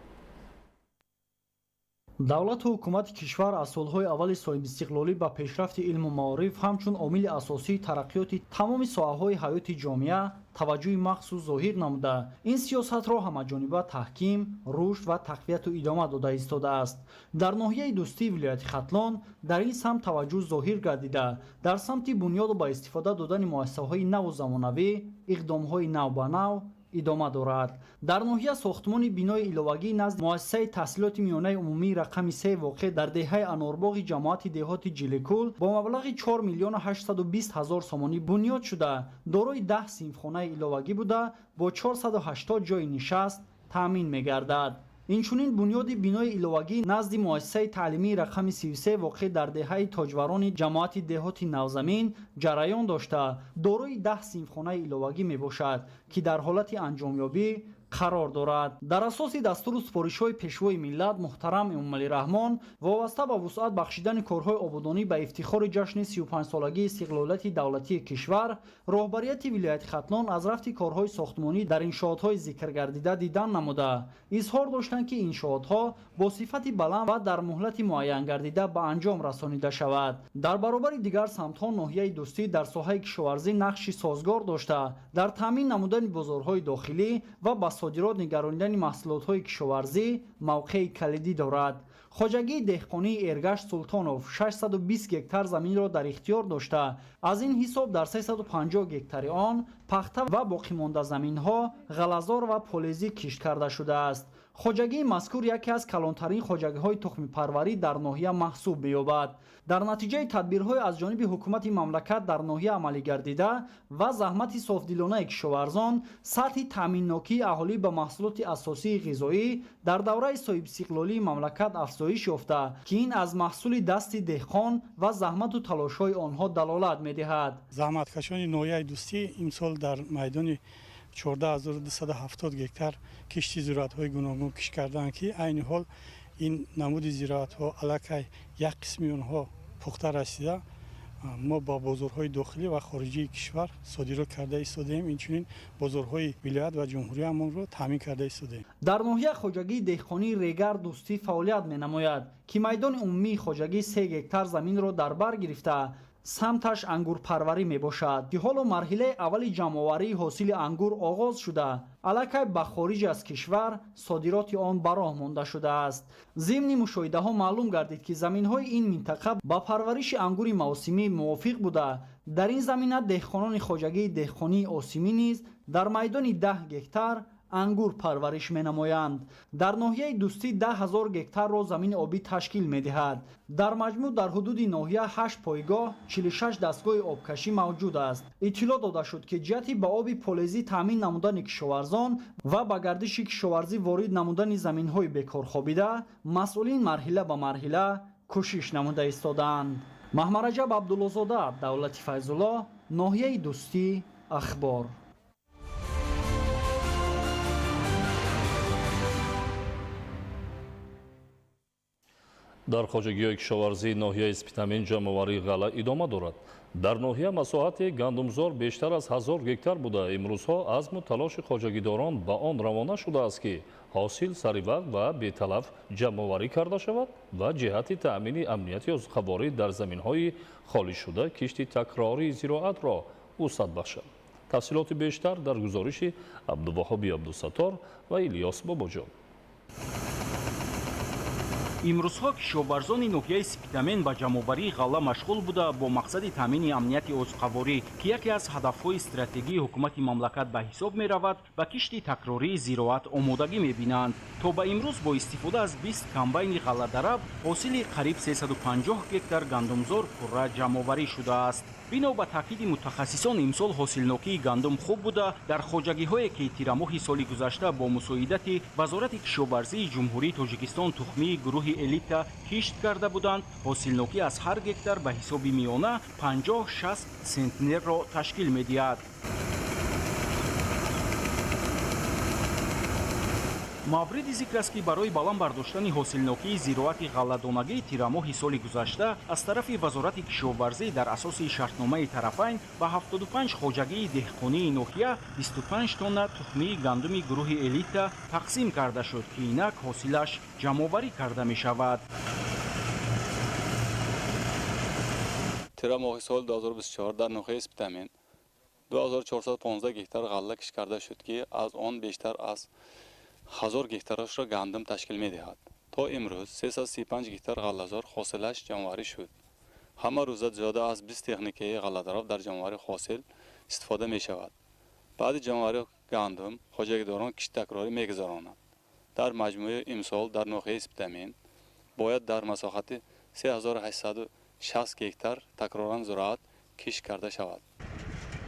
давлату ҳукумати кишвар аз солҳои аввали соҳибистиқлолӣ ба пешрафти илму маориф ҳамчун омили асосии тараққиёти тамоми соҳаҳои ҳаёти ҷомеа таваҷҷӯҳи махсус зоҳир намуда ин сиёсатро ҳамаҷониба таҳким, рушд ва тақвияту идома дода истодааст. дар ноҳияи дӯстии вилояти Хатлон дар ин самт таваҷҷӯҳ зоҳир гардида дар самти бунёду ба истифода додани муассисаҳои наву замонавӣ иқдомҳои нав ба нав идома дорад. дар ноҳия сохтмони бинои иловагӣ назди муассисаи таҳсилоти миёнаи умумии рақами 3 воқеъ дар деҳаи Анорбоғи ҷамоати деҳоти Ҷиликул бо маблағи 4 млн 820 000 сомонӣ бунёд шуда дорои 10 синфхонаи иловагӣ буда бо 480 ҷойи нишаст таъмин мегардад. инчунин бунёди бинои иловагӣ назди муассисаи таълимии рақами 33 воқеъ дар деҳаи тоҷварони ҷамоати деҳоти Навзамин ҷараён дошта дорои 10 синфхонаи иловагӣ мебошад ки дар ҳолати анҷомёбӣ қарор дорад. дар асоси дастуру супоришҳои пешвои миллат муҳтарам Эмомалираҳмон вобаста ба вусъат бахшидани корҳои ободонӣ ба ифтихори ҷашни 35-солагии истиқлолияти давлатии кишвар роҳбарияти вилояти Хатлон аз рафти корҳои сохтмонӣ дар иншоотҳои зикргардида дидан намуда изҳор доштанд ки иншоотҳо бо сифати баланд ва дар муҳлати муайян гардида ба анҷом расонида шавад. дар баробари дигар самтҳо ноҳияи дӯстӣ дар соҳаи кишоварзӣ нақши созгор дошта дар таъмин намудани бозорҳои дохилӣ ва ба صادرات نگرانیدن محصولات‌های کشاورزی موقع کلیدی دارد. خوجگی دهقانی ارگشت سلطانوف 620 گکتار زمین را در اختیار داشته، از این حساب در 350 گکتار آن پخته و باقی مانده زمین‌ها غلازار و پولیزی کشت کرده شده است. خوجگی مذکور یکی از کلانترین خوجگی‌های تخم پروری در ناحیه محسوب می‌یابد. در نتیجه تدبیرهای از جانب حکومت مملکت در ناحیه عملی گردیده و زحمت صافدلانه کشاورزان، سطح تامین‌ناکی اهالی به محصولات اساسی غذایی در دوره صاحب استقلالی مملکت افزایش یافته که این از محصول دست دهقان و زحمت و تلاش‌های آنها دلالت می‌دهد. زحمتکشان ناحیه دوستی امسال در میدان 14270 گکتار کشتی زراعت‌های گوناگون کش کردند که عین حال این نمود زراعت‌ها علاقه یک قسمی آنها پخته رسیده ما با بازارهای داخلی و خارجی کشور صادرات کرده ایستادیم. اینچنین بازارهای ولایت و جمهوری همان را تامین کرده ایستادیم. در ناحیه خوجگی دهقانی ریگر دوستی فعالیت می‌نماید که میدان عمومی خوجگی 3 گکتار زمین را در بر گرفته سمتش انگور پروری می باشد که حالا مرحله اولی جمع‌آوری حاصل انگور آغاز شده، علاقه به خارج از کشور صادرات آن براه مانده شده است. ضمن مشاهده ها معلوم گردید که زمین های این منطقه با پرورش انگور موسمی موافق بوده. در این زمینه دهقانان خوجگی دهقانی آسیمی نیز در میدان 10 گکتار انگور پرورش می نمایند. در ناحیه دوستی 10,000 گکتار را زمین آبی تشکیل می دهد. در مجموع در حدود ناحیه 8 پایگاه 46 دستگاه آبکشی موجود است. اطلاع داده شد که جهتی به آب پولیزی تامین نمودن کشاورزان و به گردش کشاورزی وارد نمودن زمین های بیکار خوابیده مسئولین مرحله به مرحله کوشش نموده ایستادند. محمد رجب عبدالله‌زاده، دولت فیض‌الله، ناحیه دوستی، اخبار. дар хоҷагиҳои кишоварзии ноҳияи спитамин ҷамъоварии ғала идома дорад. дар ноҳия масоҳати гандумзор бештар аз 1000 гектар буда имрӯзҳо азму талоши хоҷагидорон ба он равона шудааст ки ҳосил сари вақт ва беталаф ҷамъоварӣ карда шавад ва ҷиҳати таъмини амнияти озуқаворӣ дар заминҳои холишуда кишти такрории зироатро вусъат бахшад. тафсилоти бештар дар гузориши абдуваҳоби абдусаттор ва илёс бобоҷон. имрӯзҳо кишоварзони ноҳияи спитамен ба ҷамъоварии ғалла машғул буда бо мақсади таъмини амнияти озуқаворӣ ки яке аз ҳадафҳои стратегии ҳукумати мамлакат ба ҳисоб меравад ба кишти такрории зироат омодагӣ мебинанд. то ба имрӯз бо истифода аз 20 комбайни ғалладараб ҳосили қариб 350 гектар гандумзор пурра ҷамъоварӣ шудааст. бино ба таъкиди мутахассисон имсол ҳосилнокии гандум хуб буда дар хоҷагиҳое ки тирамоҳи соли гузашта бо мусоидати вазорати кишоварзии ҷумҳурии тоҷикистон тухмии гурӯҳи элита кишт карда буданд, ҳосилнокӣ аз ҳар гектар ба ҳисоби миёна 50-60 сентнерро ташкил медиҳад. мавриди зикр аст ки барои баланд бардоштани ҳосилнокии зироати ғалладонагии тирамоҳи соли гузашта аз тарафи вазорати кишоварзӣ дар асоси шартномаи тарафайн ба 75 хоҷагии деҳқонии ноҳия 25 тонна тухмии гандуми гурӯҳи элита тақсим карда шуд ки инак ҳосилаш ҷамъоварӣ карда мешавад. тирамоҳи соли 2024 дар ноҳияи спитамин 2415 гектар ғалла кишт карда шуд ки аз он бештар аз 1000 гектарашро гандум ташкил медиҳад. то имрӯз 335 гектар ғаллазор ҳосилаш ҷамъоварӣ шуд. ҳама рӯза зиёда аз 20 техникаи ғалладароб дар ҷамъоварӣ ҳосил истифода мешавад. баъди ҷамъоварии гандум хоҷагидорон кишти такрорӣ мегузаронанд. дар маҷмӯи имсол дар ноҳияи спитамин бояд дар масоҳати 3860 гектар такроран зироат кишт карда шавад.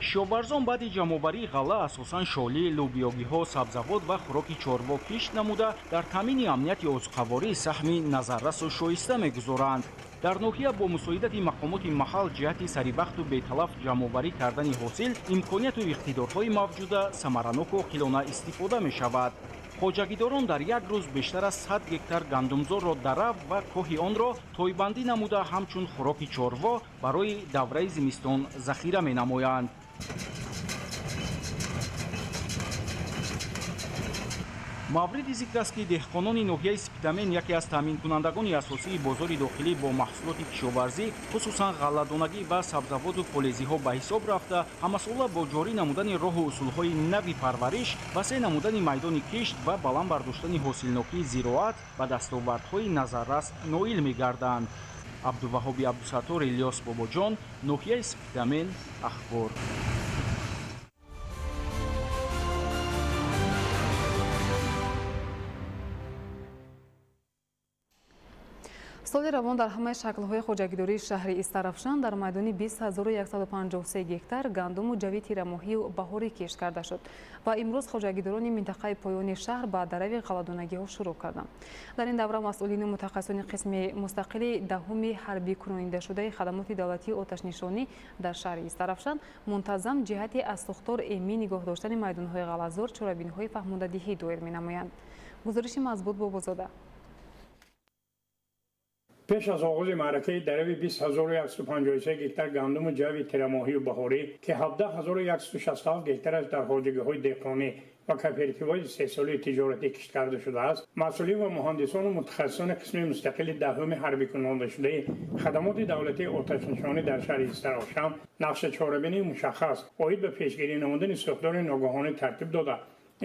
кишоварзон баъди ҷамъоварии ғалла асосан шолӣ, лӯбиёгиҳо, сабзавот ва хӯроки чорво кишт намуда дар таъмини амнияти озуқаворӣ саҳми назаррасу шоиста мегузоранд. дар ноҳия бо мусоидати мақомоти маҳал ҷиҳати саривақту беталаф ҷамъоварӣ кардани ҳосил имконияту иқтидорҳои мавҷуда самараноку оқилона истифода мешавад. хоҷагидорон дар як рӯз бештар аз 100 гектар гандумзорро дараб ва коҳи онро тойбандӣ намуда ҳамчун хӯроки чорво барои давраи зимистон захира менамоянд. мавриди зикр аст ки деҳқонони ноҳияи спидамен яке аз таъминкунандагони асосии бозори дохилӣ бо маҳсулоти кишоварзӣ хусусан ғалладонагӣ ва сабзавоту фолезиҳо ба ҳисоб рафта ҳамасола бо ҷорӣ намудани роҳу усулҳои нави парвариш васеъ намудани майдони кишт ва баланд бардоштани ҳосилнокии зироат ба дастовардҳои назаррас ноил мегарданд. абдуваҳоби абдусаттор, Илёс Бобоҷон, ноҳияи спидамен, ахбор. соли равон дар ҳамаи шаклҳои хоҷагидории шаҳри Истарафшан дар майдони 20153 гектар гандуму ҷави тирамоҳию баҳорӣ кишт карда шуд ва имрӯз хоҷагидорони минтақаи поёни шаҳр ба дарави ғалладонагиҳо шурӯъ карданд. дар ин давра масъулини мутахассисони қисми мустақили даҳуми ҳарбӣ кунонидашудаи хадамоти давлатии оташнишонӣ дар шаҳри Истарафшан мунтаззам ҷиҳати аз сӯхтор эмин нигоҳ доштани майдонҳои ғалазор чорабиниҳои фаҳмондадиҳӣ доир менамоянд. гузориши Мазбут Бобозода. пеш аз оғози маъракаи дарави 20153 гектар гандуму ҷави тирамоҳию баҳорӣ ки 17167 гектараш дар ҳоҷигиҳои деҳқонӣ ва кооперативҳои истеҳсолии тиҷоратӣ кишт карда шудааст, масъулин ва муҳандисону мутахассисони қисми мустақили даҳуми ҳарбикунонидашудаи хадамоти давлатии оташнишонӣ дар шаҳри Истарафшан нақша чорабинии мушаххас оид ба пешгирӣ намудани сӯхтори ногаҳонӣ тартиб дода,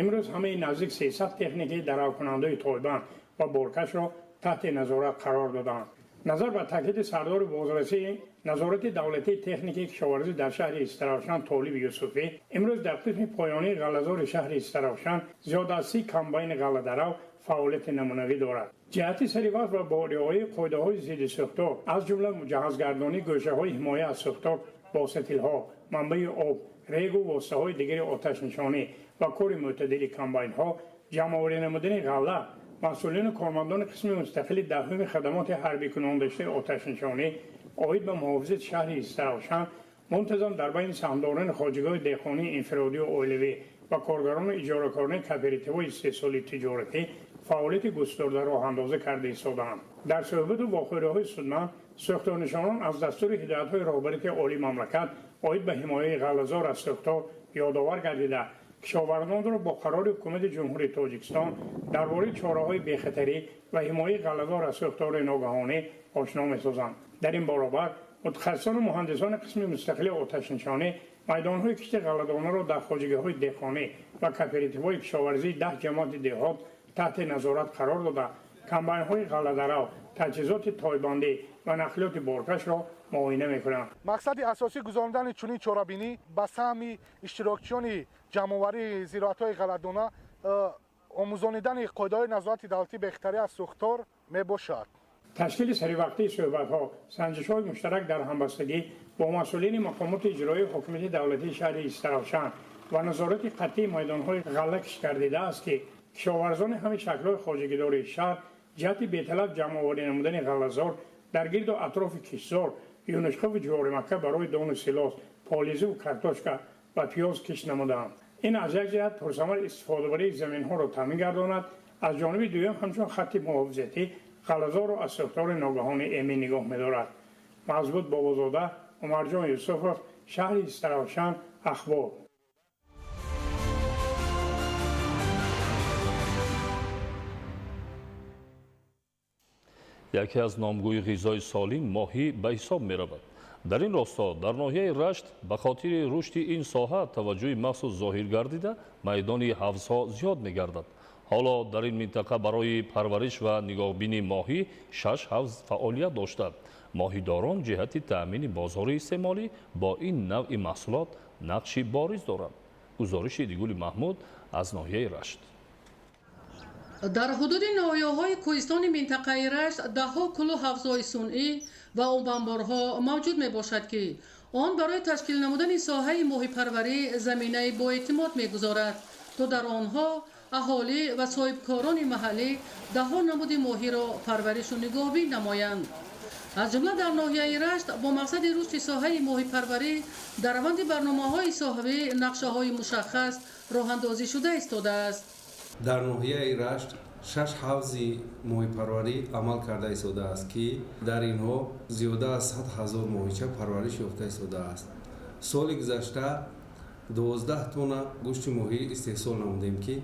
имрӯз ҳамаи наздик 300 техникаи даровкунандаи тойбанд ва боркашро таҳти назорат қарор доданд. назар ба таъкиди сардори бозрасии назорати давлатии техникаи кишоварзӣ дар шаҳри Истарафшан Толиб Юсуфӣ, имрӯз дар қисми поёнии ғаллазори шаҳри Истарафшан зиёда аз 30 комбайни ғалладарав фаъолияти намунавӣ дорад. ҷиҳати саривақт ва бо риояи қоидаҳои зидди сӯхтор, аз ҷумла муҷаҳҳазгардонии гӯшаҳои ҳимоя аз сӯхтор бо сатилҳо, манбаи об, регу воситаҳои дигари оташнишонӣ ва кори мӯътадили комбайнҳо, ҷамъоварӣ намудани ғалла, масъулини кормандони қисми мустақили даҳуми хадамоти ҳарбикунонидашудаи оташнишонӣ оид ба муҳофизати шаҳри Истарафшан мунтазам дар байни саҳмдорони хоҷигоҳи деҳқонии инфиродию оилавӣ ва коргарони иҷоракории кооперативҳои истеҳсолии тиҷоратӣ фаъолияти густарда роҳандозӣ карда истодаанд. дар суҳбату вохӯриҳои судманд сӯхторнишонон аз дастури ҳидоятҳои роҳбарияти олии мамлакат оид ба ҳимояи ғаллазор аз сӯхтор ёдовар гардида кишоварзонро бо қарори ҳукумати ҷумҳурии Тоҷикистон дар бораи чораҳои бехатарӣ ва ҳимояи ғаллазор аз сӯхтори ногаҳонӣ ошно месозанд. дар ин баробар мутахассисону муҳандисони қисми мустақили оташнишонӣ майдонҳои кишти ғалладонаро дар хоҷигиҳои деҳқонӣ ва кооперативҳои кишоварзии 10 ҷамоати деҳот таҳти назорат қарор дода, комбайнҳои ғалладарав, таҷҳизоти тойбандӣ ва нақлиёти боркашро муоина мекунанд. мақсади асосии гузарондани чунин чорабинӣ ба саҳми иштирокчиёни ҷамъоварии зироатҳои ғалладона омӯзонидани қоидаҳои назорати давлатии бехатарӣ аз сӯхтор мебошад. ташкили саривақтии суҳбатҳо, санҷишҳои муштарак дар ҳамбастагӣ бо масъулини мақомоти иҷроии ҳокимияти давлатии шаҳри Истарафшан ва назорати қатъии майдонҳои ғалла кишт гардидааст ки кишоварзони ҳамаи шаклҳои хоҷагидории шаҳр ҷиҳати беталаб ҷамъоварӣ намудани ғаллазор дар гирду атрофи киштзор, юнушхову ҷоримакка барои дону силос, полизиву картошка ва пиёз кишт намуданд. ин аз як ҷиҳат пурсамар истифодабарии заминҳоро таъмин гардонад, аз ҷониби дуюм ҳамчун хатти муҳофизатӣ ғаллазорро аз сӯхтори ногаҳонӣ эмин нигоҳ медорад. Мазбут Бобозода, Умарҷон Юсуфов, шаҳри Истарафшан, ахбор. яке аз номгӯи ғизои солим моҳӣ ба ҳисоб меравад. дар ин росто дар ноҳияи Рашт ба хотири рушди ин соҳа таваҷҷӯҳи махсус зоҳир гардида майдони ҳавзҳо зиёд мегардад. ҳоло дар ин минтақа барои парвариш ва нигоҳбини моҳӣ 6 ҳавз фаъолият доштанд. моҳидорон ҷиҳати таъмини бозори истеъмолӣ бо ин навъи маҳсулот нақши бориз доранд. гузориши Дигули Маҳмуд аз ноҳияи Рашт. дар ҳудуди ноҳияҳои кӯҳистони минтақаи Рашт даҳҳо кӯлу ҳавзҳои сунъӣ ва обанборҳо мавҷуд мебошад ки он барои ташкил намудани соҳаи моҳипарварӣ заминаи боэътимод мегузорад, то дар онҳо аҳолӣ ва соҳибкорони маҳаллӣ даҳҳо намуди моҳиро парваришу нигоҳбин намоянд. аз ҷумла дар ноҳияи Рашт бо мақсади рушди соҳаи моҳипарварӣ дар раванди барномаҳои соҳавӣ нақшаҳои мушаххас роҳандозӣ шуда истодааст. дар ноҳияи Рашт 6 ҳавзи моҳипарварӣ амал карда истодааст ки дар инҳо зиёда аз 100 000 моҳича парвариш ёфта истодааст. соли гузашта 12 тонна гӯшти моҳӣ истеҳсол намудем ки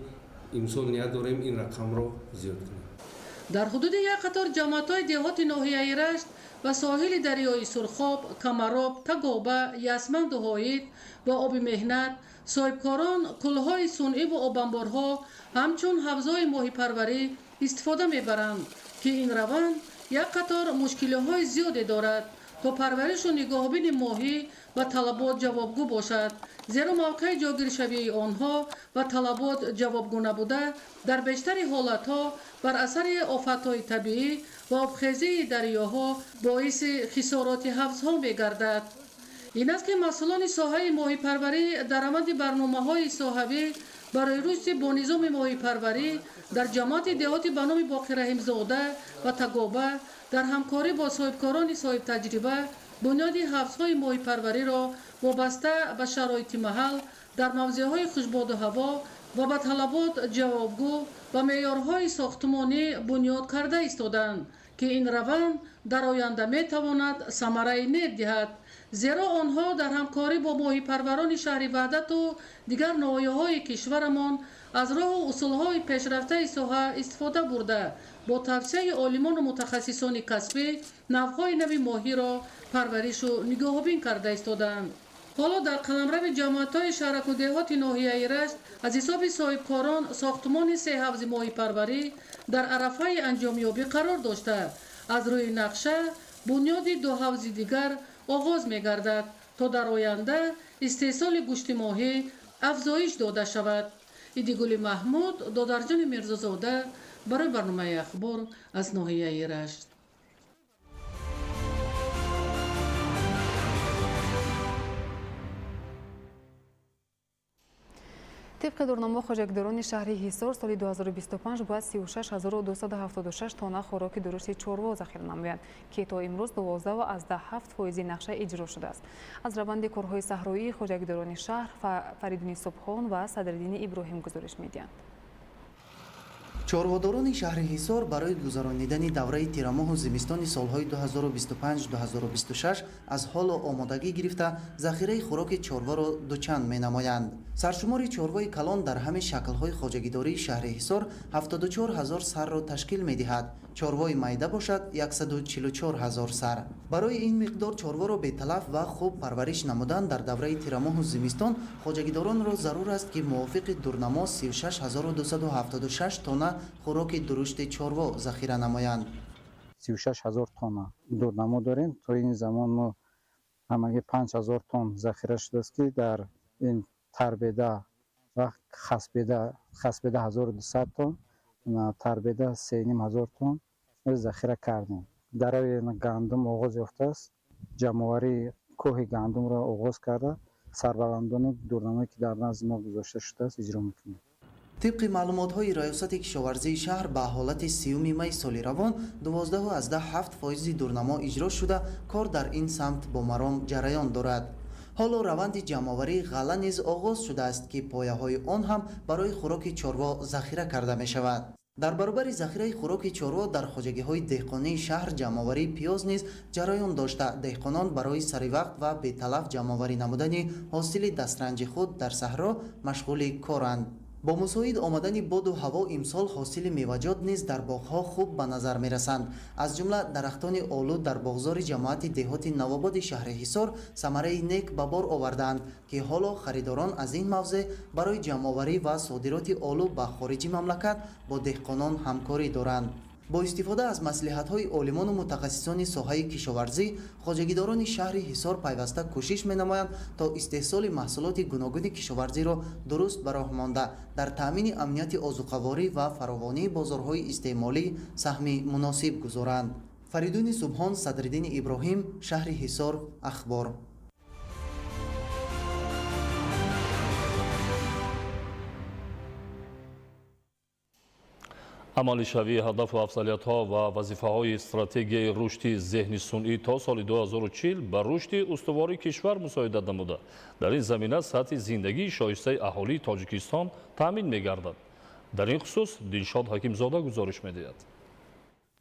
имсол ният дорем ин рақамро зиёд кунем. дар ҳудуди як қатор ҷамоатҳои деҳоти ноҳияи рашт ва соҳили дарёи сурхоб, камароб, тагоба, ясманду ҳоид ба оби меҳнат, соҳибкорон кӯлҳои сунъӣ ва обанборҳо ҳамчун ҳавзҳои моҳипарварӣ истифода мебаранд, ки ин раванд як қатор мушкилиҳои зиёде дорад, то парваришу нигоҳубини моҳӣ ба талабот ҷавобгӯ бошад, зеро мавқеи ҷойгиршавии онҳо ба талабот ҷавобгӯ набуда дар бештари ҳолатҳо бар асари офатҳои табиӣ ва обхезии дарёҳо боиси хисороти ҳавзҳо мегардад. ин аст ки масъулони соҳаи моҳипарварӣ дар рамади барномаҳои соҳавӣ барои рушди бо низоми моҳипарварӣ дар ҷамоати деҳоти ба номи Боқираҳимзода ва Тагоба дар ҳамкорӣ бо соҳибкорони соҳибтаҷриба бунёди ҳавзҳои моҳипарвариро вобаста ба шароити маҳал дар мавзеъҳои хушбоду ҳаво ва ба талабот ҷавобгӯ ба меъёрҳои сохтмонӣ бунёд карда истоданд, ки ин раванд дар оянда метавонад самараи нек диҳад, зеро онҳо дар ҳамкорӣ бо моҳипарварони шаҳри Ваҳдату дигар ноҳияҳои кишварамон аз роҳу усулҳои пешрафтаи соҳа истифода бурда бо тавсияи олимону мутахассисони касбӣ навъҳои нави моҳиро парваришу нигоҳубин карда истоданд. ҳоло дар қаламрави ҷамоатҳои шаҳраку деҳоти ноҳияи рашт аз ҳисоби соҳибкорон сохтмони се ҳавзи моҳипарварӣ дар арафаи анҷомёбӣ қарор дошта, аз рӯи нақша бунёди ду ҳавзи дигар оғоз мегардад, то дар оянда истеҳсоли гӯшти моҳӣ афзоиш дода шавад. Идигули Маҳмуд, Додарҷони Мирзозода барои барномаи ахбор аз ноҳияи Рашт. طبق دورنامه خوجکداران شهر حصار سال 2025 باید 36276 تانه خوراک درشت چاروا ذخیره نمایند که تا امروز 12.7% نقشه اجرا شده است. از روند کارهای صحرایی خوجکداران شهر فریدون صبحان و صدرالدین ابراهیم گزارش می‌دهند. چارводорони шаҳри ҳисор барои гузаронидани давраи тирамоҳу зимистони солҳои 2025-2026 аз ҳоло омодагӣ гирифта захираи хӯроки чорваро дучанд менамоянд. саршумори чорвои калон дар ҳами шаклҳои хоҷагидории шаҳри ҳисор 74 000 сарро ташкил медиҳад. чорвои майда бошад 144 000 сар. барои ин миқдор чорворо беталаф ва хуб парвариш намудан дар давраи тирамоҳу зимистон хоҷагидоронро зарур аст ки мувофиқи дурнамо 36276 тонна خوراک درشت چاروا ذخیره نمایند. 36000 تن دورنما داریم. تا این زمان ما همگی 5000 تن ذخیره شده است که در این تربیده و خسبیده 1200 تن و تربیده 3500 تن ذخیره کردیم. در این گندم آغاز یافته است. جمع‌آوری کوه گندم را آغاز کرده. سربلندان دورنمایی که در نزد ما گذاشته شده است اجرا می‌کنیم. طبق маълумотҳои раёсати кишоварзии шаҳр ба ҳолати 3 май соли равон 12.7% дурнамо иҷро шуда кор дар ин самт бо маром ҷараён дорад. ҳоло раванди ҷамъоварии ғалла низ оғоз шудааст ки пояҳои он ҳам барои хӯроки чорво захира карда мешавад. дар баробари захираи хӯроки чорво дар хоҷагиҳои деҳқонии шаҳр ҷамъоварии пиёз низ ҷараён дошта деҳқонон барои саривақт ва беталаф ҷамъоварӣ намудани ҳосили дастранҷи худ дар саҳро машғули коранд. бо мусоид омадани боду ҳаво имсол ҳосили меваҷот низ дар боғҳо хуб ба назар мерасанд. аз ҷумла дарахтони олу дар боғзори ҷамоати деҳоти навободи шаҳри ҳисор самараи нек ба бор овардаанд ки ҳоло харидорон аз ин мавзеъ барои ҷамъоварӣ ва содироти олу ба хориҷи мамлакат бо деҳқонон ҳамкорӣ доранд. бо истифода аз маслиҳатҳои олимону мутахассисони соҳаи кишоварзӣ хоҷагидорони шаҳри ҳисор пайваста кӯшиш менамоянд то истеҳсоли маҳсулоти гуногуни кишоварзиро дуруст ба роҳ монда дар таъмини амнияти озуқаворӣ ва фаровонии бозорҳои истеъмолӣ саҳми муносиб гузоранд. фаридуни субҳон, садриддини иброҳим, шаҳри ҳисор, ахбор. амалишавии ҳадафу афзалиятҳо ва вазифаҳои стратегияи рушди зеҳни сунъӣ то соли 2040 ба рушди устувории кишвар мусоидат намуда дар ин замина сатҳи зиндагии шоистаи аҳолии тоҷикистон таъмин мегардад. дар ин хусус Дилшод Ҳакимзода гузориш медиҳад.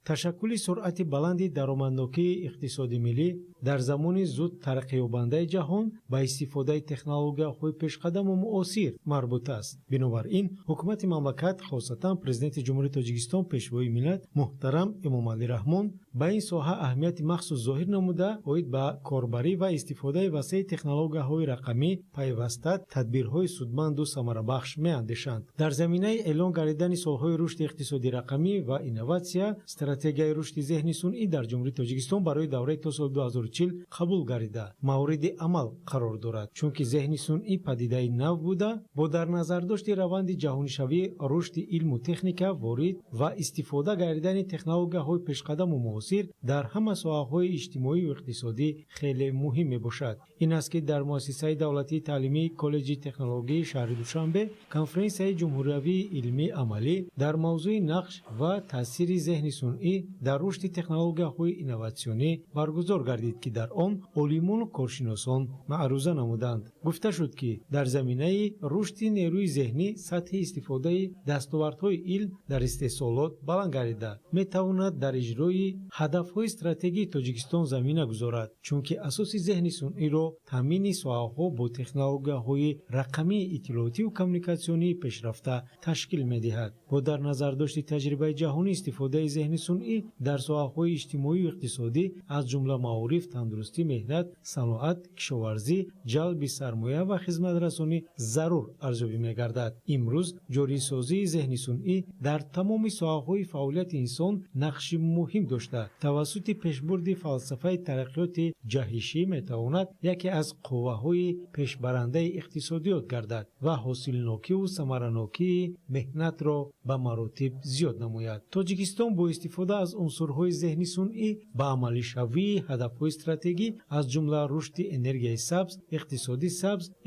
ташаккули суръати баланди даромаднокии иқтисоди миллӣ дар замони зуд тараққиёбандаи ҷаҳон ба истифодаи технологияҳои пешқадаму муосир марбут аст. бинобар ин ҳукумати мамлакат хосатан президенти ҷумҳурии тоҷикистон пешвои миллат муҳтарам эмомалӣ раҳмон ба ин соҳа аҳамияти махсус зоҳир намуда оид ба корбарӣ ва истифодаи васеъи технологияҳои рақамӣ пайваста тадбирҳои судманду самарабахш меандешанд. дар заминаи эълон гардидани солҳои рушди иқтисоди рақамӣ ва инноватсия стратегияи рушди зеҳни сунъӣ дар ҷумҳурии тоҷикистон барои давраи то соли 2040 қабул гардида мавриди амал қарор дорад, чунки зеҳни сунъӣ падидаи нав буда бо дар назардошти раванди ҷаҳонишавии рушди илму техника ворид ва истифода гардидани технологияҳои пешқадаму муосир дар ҳама соҳаҳои иҷтимоию иқтисодӣ хеле муҳим мебошад. ин аст ки дар муассисаи давлатии таълимии коллеҷи технологии шаҳри душанбе конференсияи ҷумҳуриявии илмии амалӣ дар мавзӯи нақш ва таъсири зеҳни сунъӣ дар рушди технологияҳои инноватсионӣ баргузор гардид ки дар он олимону коршиносон маъруза намуданд. гуфта шуд ки дар заминаи рушди нерӯи зеҳнӣ сатҳи истифодаи дастовардҳои илм дар истеҳсолот баланд гардида метавонад дар иҷрои ҳадафҳои стратегии тоҷикистон замина гузорад, чунки асоси зеҳни сунъиро таъмини соҳаҳо бо технологияҳои рақамии иттилоотиву коммуникатсионии пешрафта ташкил медиҳад. бо дар назардошти таҷрибаи ҷаҳонӣ истифодаи зеҳни сунъӣ дар соҳаҳои иҷтимоию иқтисодӣ аз ҷумла маориф, тандурустӣ, меҳнат, саноат, кишоварзӣ, ҷалби сармоя ва хизматрасонӣ зарур арзёбӣ мегардад. имрӯз ҷорисозии зеҳни сунъӣ дар тамоми соҳаҳои фаъолияти инсон нақши муҳим дошта тавассути пешбурди фалсафаи тараққиёти ҷаҳишӣ метавонад яке аз қувваҳои пешбарандаи иқтисодиёт гардад ва ҳосилнокиву самаранокии меҳнатро ба маротиб зиёд намояд. тоҷикистон бо истифода аз унсурҳои зеҳни сунъӣ ба амалишавии ҳадафҳои стратегӣ аз ҷумла рушди энергияи сабз,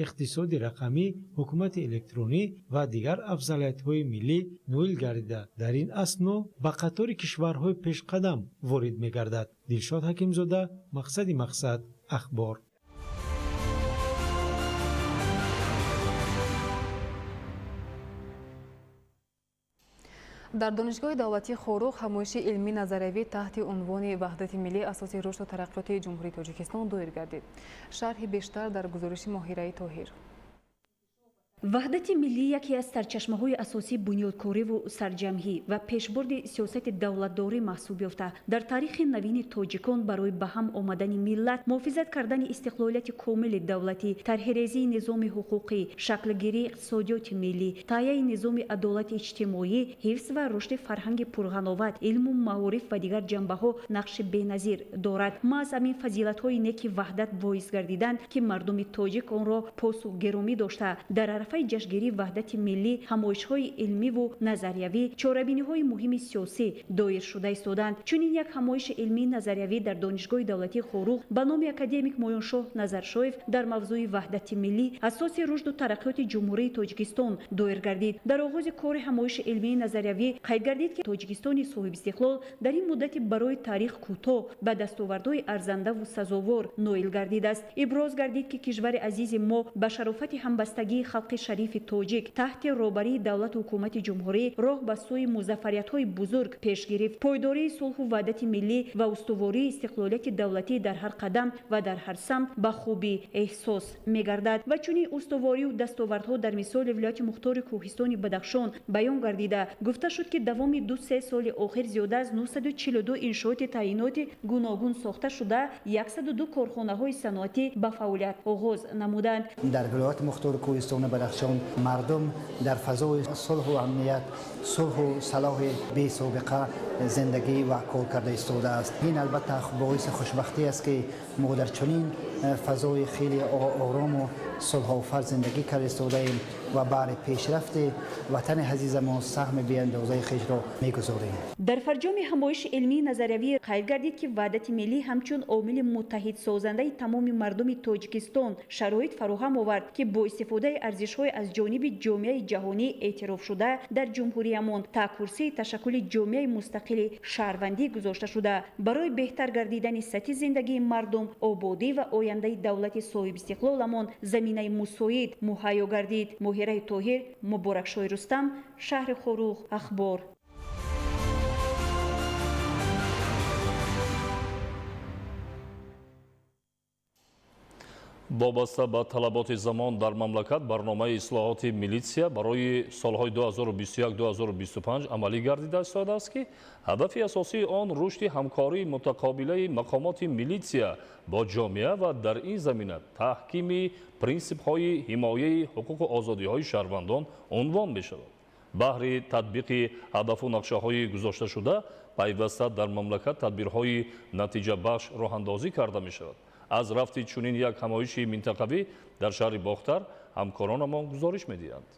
иқтисоди рақамӣ, ҳукумати электронӣ ва дигар афзалиятҳои миллӣ ноил гардида дар ин асно ба қатори кишварҳои пешқадам ворид мегардад. дилшод ҳакимзода, мақсади мақсад, ахбор. дар донишгоҳи давлатии хорух ҳамоиши илмӣ назариявӣ таҳти унвони ваҳдати миллӣ асоси рушду тараққиёти ҷумҳурии тоҷикистон доир гардид. шарҳи бештар дар гузориши моҳираи тоҳир. ваҳдати миллӣ яке аз сарчашмаҳои асосии бунёдкориву сарҷамъӣ ва пешбурди сиёсати давлатдорӣ маҳсуб ёфта дар таърихи навини тоҷикон барои ба ҳам омадани миллат, муҳофизат кардани истиқлолияти комили давлатӣ, тарҳирезии низоми ҳуқуқӣ, шаклгирии иқтисодиёти миллӣ, таҳияи низоми адолати иҷтимоӣ, ҳифз ва рушди фарҳанги пурғановат, илму маориф ва дигар ҷанбаҳо нақши беназир дорад. маҳз ҳамин фазилатҳои неки ваҳдат боис гардиданд ки мардуми тоҷик онро посу геромӣ дошта дар арафаи ҷашнгирии ваҳдати миллӣ ҳамоишҳои илмиву назариявӣ, чорабиниҳои муҳими сиёсӣ доир шуда истоданд. чунин як ҳамоиши илмии назариявӣ дар донишгоҳи давлатии хорух ба номи академик моёншоҳ назаршоев дар мавзӯи ваҳдати миллӣ асоси рушду тараққиёти ҷумҳурии тоҷикистон доир гардид. дар оғози кори ҳамоиши илмии назариявӣ қайд гардид ки тоҷикистони соҳибистиқлол дар ин муддати барои таърих кӯтоҳ ба дастовардҳои арзандаву сазовор ноил гардидааст. иброз гардид ки кишвари азизи мо ба шарофати ҳамбастагии халқи шарифи тоҷик таҳти роҳбарии давлату ҳукумати ҷумҳурӣ роҳ ба сӯи музаффариятҳои бузург пеш гирифт. пойдории сулҳу ваҳдати миллӣ ва устувории истиқлолияти давлатӣ дар ҳар қадам ва дар ҳар самт ба хубӣ эҳсос мегардад ва чунин устуворию дастовардҳо дар мисоли вилояти мухтори кӯҳистони бадахшон баён гардида гуфта шуд ки давоми 2-3 соли охир зиёда аз 942 иншооти таъиноти гуногун сохта шуда 102 корхонаҳои саноатӣ ба фаъолият оғоз намуданд. дар вилояти мухтори кӯҳистони бадахшон мардум дар фазои сулҳу амният, сулҳу салоҳи бесобиқа зиндагӣ ва кор карда истодааст. ин албатта боиси хушбахтӣ аст ки мо дар чунин фазои хеле орому сулҳовар зиндагӣ карда истодаем ва баъри пешрафти ватани азизамон саҳми беандозаи хешро мегузорем. дар фарҷоми ҳамоиши илмии назариявӣ қайд гардид ки ваҳдати миллӣ ҳамчун омили муттаҳидсозандаи тамоми мардуми тоҷикистон шароит фароҳам овард ки бо истифодаи арзишҳои аз ҷониби ҷомеаи ҷаҳонӣ эътирофшуда дар ҷумҳуриямон таъкурсии ташаккули ҷомеаи мустақили шаҳрвандӣ гузошта шуда барои беҳтар гардидани сатҳи зиндагии мардум, ободӣ ва ояндаи давлати соҳибистиқлоламон заминаи мусоид муҳайё гардид. моҳираи тоҳир, муборакшои рустам, шаҳри хорух, ахбор. вобаста ба талаботи замон дар мамлакат барномаи ислоҳоти милитсия барои солҳои 2021-2025 амалӣ гардида истодааст ки ҳадафи асосии он рушди ҳамкории мутақобилаи мақомоти милитсия бо ҷомеа ва дар ин замина таҳкими принсипҳои ҳимояи ҳуқуқу озодиҳои шаҳрвандон унвон мешавад. баҳри татбиқи ҳадафу нақшаҳои гузошташуда пайваста дар мамлакат тадбирҳои натиҷабахш роҳандозӣ карда мешавад. аз рафти чунин як ҳамоиши минтақавӣ дар шаҳри бохтар ҳамкоронамон гузориш медиҳанд.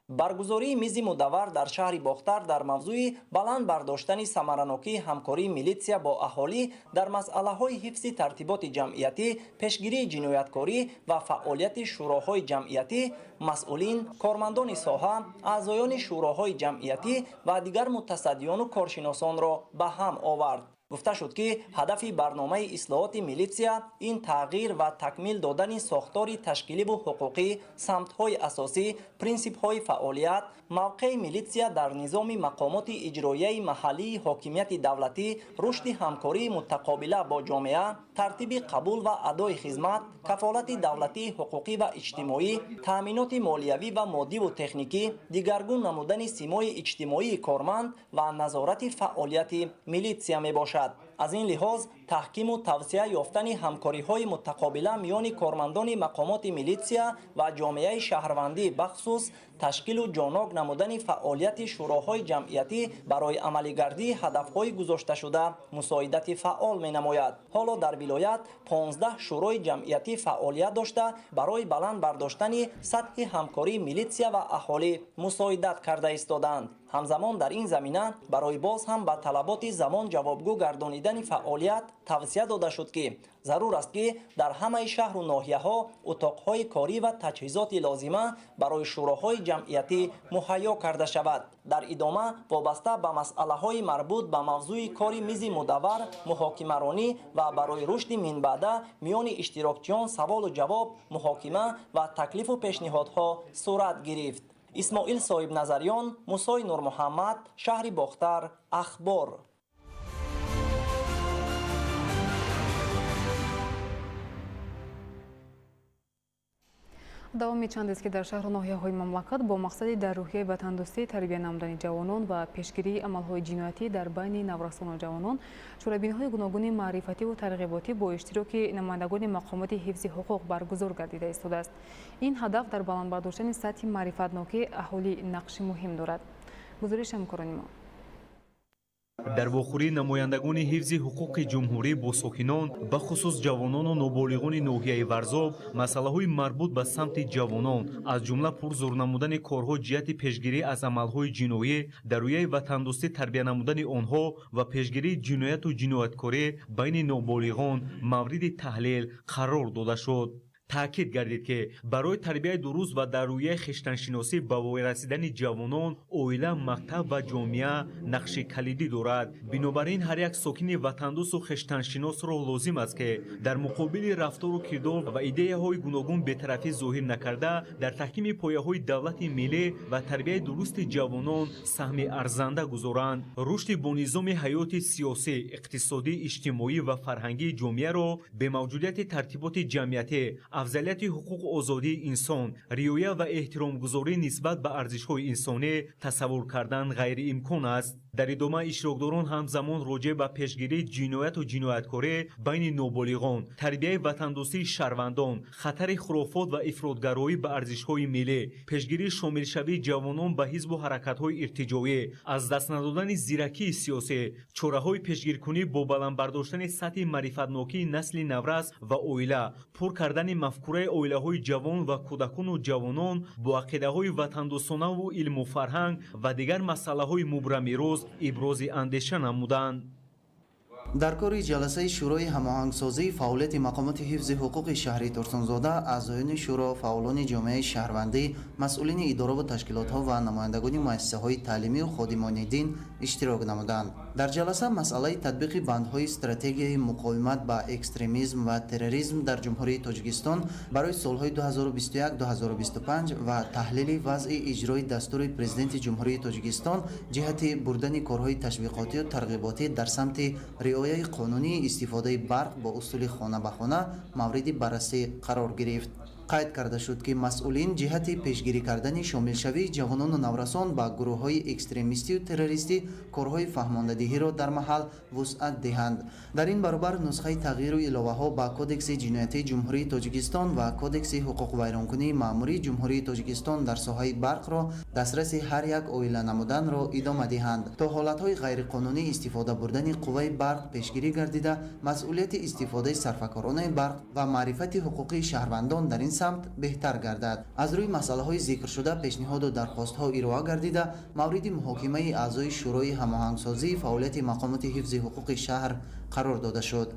баргузории мизи мудаввар дар шаҳри бохтар дар мавзӯи баланд бардоштани самаранокии ҳамкории милитсия бо аҳолӣ дар масъалаҳои ҳифзи тартиботи ҷамъиятӣ, пешгирии ҷинояткорӣ ва фаъолияти шӯроҳои ҷамъиятӣ, масъулин, кормандони соҳа, аъзоёни шӯроҳои ҷамъиятӣ ва дигар мутасаддиёну коршиносонро ба ҳам овард. гуфта шуд ки ҳадафи барномаи ислоҳоти милитсия ин тағйир ва такмил додани сохтори ташкиливу ҳуқуқӣ, самтҳои асосӣ, принсипҳои фаъолият, мавқеи милитсия дар низоми мақомоти иҷроияи маҳаллии ҳокимияти давлатӣ, рушди ҳамкории мутақобила бо ҷомеа, тартиби қабул ва адои хизмат, кафолати давлатии ҳуқуқӣ ва иҷтимоӣ, таъминоти молиявӣ ва моддиву техникӣ, дигаргун намудани симои иҷтимоии корманд ва назорати фаъолияти милитсия мебошад. аз ин лиҳоз таҳкиму тавсия ёфтани ҳамкориҳои мутақобила миёни кормандони мақомоти милитсия ва ҷомеаи шаҳрвандӣ бахусус ташкилу ҷонок намудани фаъолияти шӯроҳои ҷамъиятӣ барои амалигардии ҳадафҳои гузошташуда мусоидати фаъол менамояд. ҳоло дар вилоят 15 шӯрои ҷамъиятӣ фаъолият дошта барои баланд бардоштани сатҳи ҳамкории милитсия ва аҳолӣ мусоидат карда истоданд. ҳамзамон дар ин замина барои боз ҳам ба талаботи замон ҷавобгӯ гардонидани фаъолият тавсия дода шуд ки зарур аст ки дар ҳамаи шаҳру ноҳияҳо утоқҳои корӣ ва таҷҳизоти лозима барои шӯроҳои ҷамъиятӣ муҳайё карда шавад. дар идома вобаста ба масъалаҳои марбут ба мавзӯи кори мизи мудаввар, муҳокимаронӣ ва барои рушди минбаъда миёни иштирокчиён саволу ҷавоб, муҳокима ва таклифу пешниҳодҳо сурат гирифт. исмоил соҳибназарён, мусои нурмуҳаммад, шаҳри бохтар, ахбор. давоми чандест ки дар шаҳру ноҳияҳои мамлакат бо мақсади дар рӯҳияи ватандӯстӣ тарбия намудани ҷавонон ва пешгирии амалҳои ҷиноятӣ дар байни наврасону ҷавонон чорабиниҳои гуногуни маърифативу тарғиботӣ бо иштироки намояндагони мақомоти ҳифзи ҳуқуқ баргузор гардида истодааст. ин ҳадаф дар баландбардоштани сатҳи маърифатнокии аҳолӣ нақши муҳим дорад. гузориши ҳамкорони мо. дар вохӯрии намояндагони ҳифзи ҳуқуқи ҷумҳурӣ бо сокинон бахусус ҷавонону ноболиғони ноҳияи варзоб масъалаҳои марбут ба самти ҷавонон аз ҷумла пурзур намудани корҳо ҷиҳати пешгирӣ аз амалҳои ҷиноӣ дар рӯяи ватандӯстӣ тарбия намудани онҳо ва пешгирии ҷинояту ҷинояткорӣ байни ноболиғон мавриди таҳлил қарор дода шуд. таъкид гардид ки барои тарбияи дуруст ва дар рӯяи хештаншиносӣ ба вой расидани ҷавонон оила, мактаб ва ҷомеа нақши калидӣ дорад. бинобар ин ҳар як сокини ватандӯсу хештаншиносро лозим аст ки дар муқобили рафтору кирдор ва идеяҳои гуногун бетарафӣ зоҳир накарда дар таҳкими пояҳои давлати миллӣ ва тарбияи дурусти ҷавонон саҳми арзанда гузоранд. рушди бо низоми ҳаёти сиёсӣ, иқтисодӣ, иҷтимоӣ ва фарҳангии ҷомеаро бе мавҷудияти тартиботи ҷамъиятӣ, афзалияти ҳуқуқу озодии инсон, риоя ва эҳтиромгузорӣ нисбат ба арзишҳои инсонӣ тасаввур кардан ғайриимкон аст. дар идома иштирокдорон ҳамзамон роҷеъ ба пешгирии ҷинояту ҷинояткорӣ байни ноболиғон, тарбияи ватандӯстии шаҳрвандон, хатари хурофот ва ифротгароӣ ба арзишҳои миллӣ, пешгирии шомилшавии ҷавонон ба ҳизбу ҳаракатҳои иртиҷоӣ, аз даст надодани зиракии сиёсӣ, чораҳои пешгиркунӣ бо баландбардоштани сатҳи маърифатнокии насли наврас ва оила, пур кардани мафкураи оилаҳои ҷавон ва кӯдакону ҷавонон бо ақидаҳои ватандӯстонаву илму фарҳанг ва дигар масъалаҳои мубрамирӯз ибрози андеша намуданд. дар кори ҷаласаи шӯрои ҳамоҳангсозии фаъолияти мақомоти ҳифзи ҳуқуқи шаҳри турсунзода аъзоёни шӯро, фаъолони ҷомеаи шаҳрвандӣ, масъулини идораву ташкилотҳо ва намояндагони муассисаҳои таълимию ходимони дин иштирок намуданд. дар ҷаласа масъалаи татбиқи бандҳои стратегияи муқовимат ба экстремизм ва терроризм дар ҷумҳурии тоҷикистон барои солҳои 2021-2025 ва таҳлили вазъи иҷрои дастури президенти ҷумҳурии тоҷикистон ҷиҳати бурдани корҳои ташвиқотию тарғиботӣ дар самти риоя риояи қонунии истифодаи барқ бо усули хона ба хона мавриди баррасӣ қарор гирифт. қайд карда шуд ки масъулин ҷиҳати пешгирӣ кардани шомилшавии ҷавонону наврасон ба гурӯҳҳои экстремистию террористӣ корҳои фаҳмондадиҳиро дар маҳал вусъат диҳанд. дар ин баробар нусхаи тағйиру иловаҳо ба кодекси ҷиноятии ҷумҳурии тоҷикистон ва кодекси ҳуқуқвайронкунии маъмурии ҷумҳурии тоҷикистон дар соҳаи барқро дастраси ҳар як оила намуданро идома диҳанд то ҳолатҳои ғайриқонунии истифода бурдани қувваи барқ пешгирӣ гардида масъулияти истифодаи сарфакоронаи барқ ва маърифати ҳуқуқи шаҳрвандон дар ин самт беҳтар гардад. аз рӯи масъалаҳои зикршуда пешниҳоду дархостҳо ироа гардида мавриди муҳокимаи аъзои шӯрои ҳамоҳангсозии фаъолияти мақомоти ҳифзи ҳуқуқи шаҳр қарор дода шуд.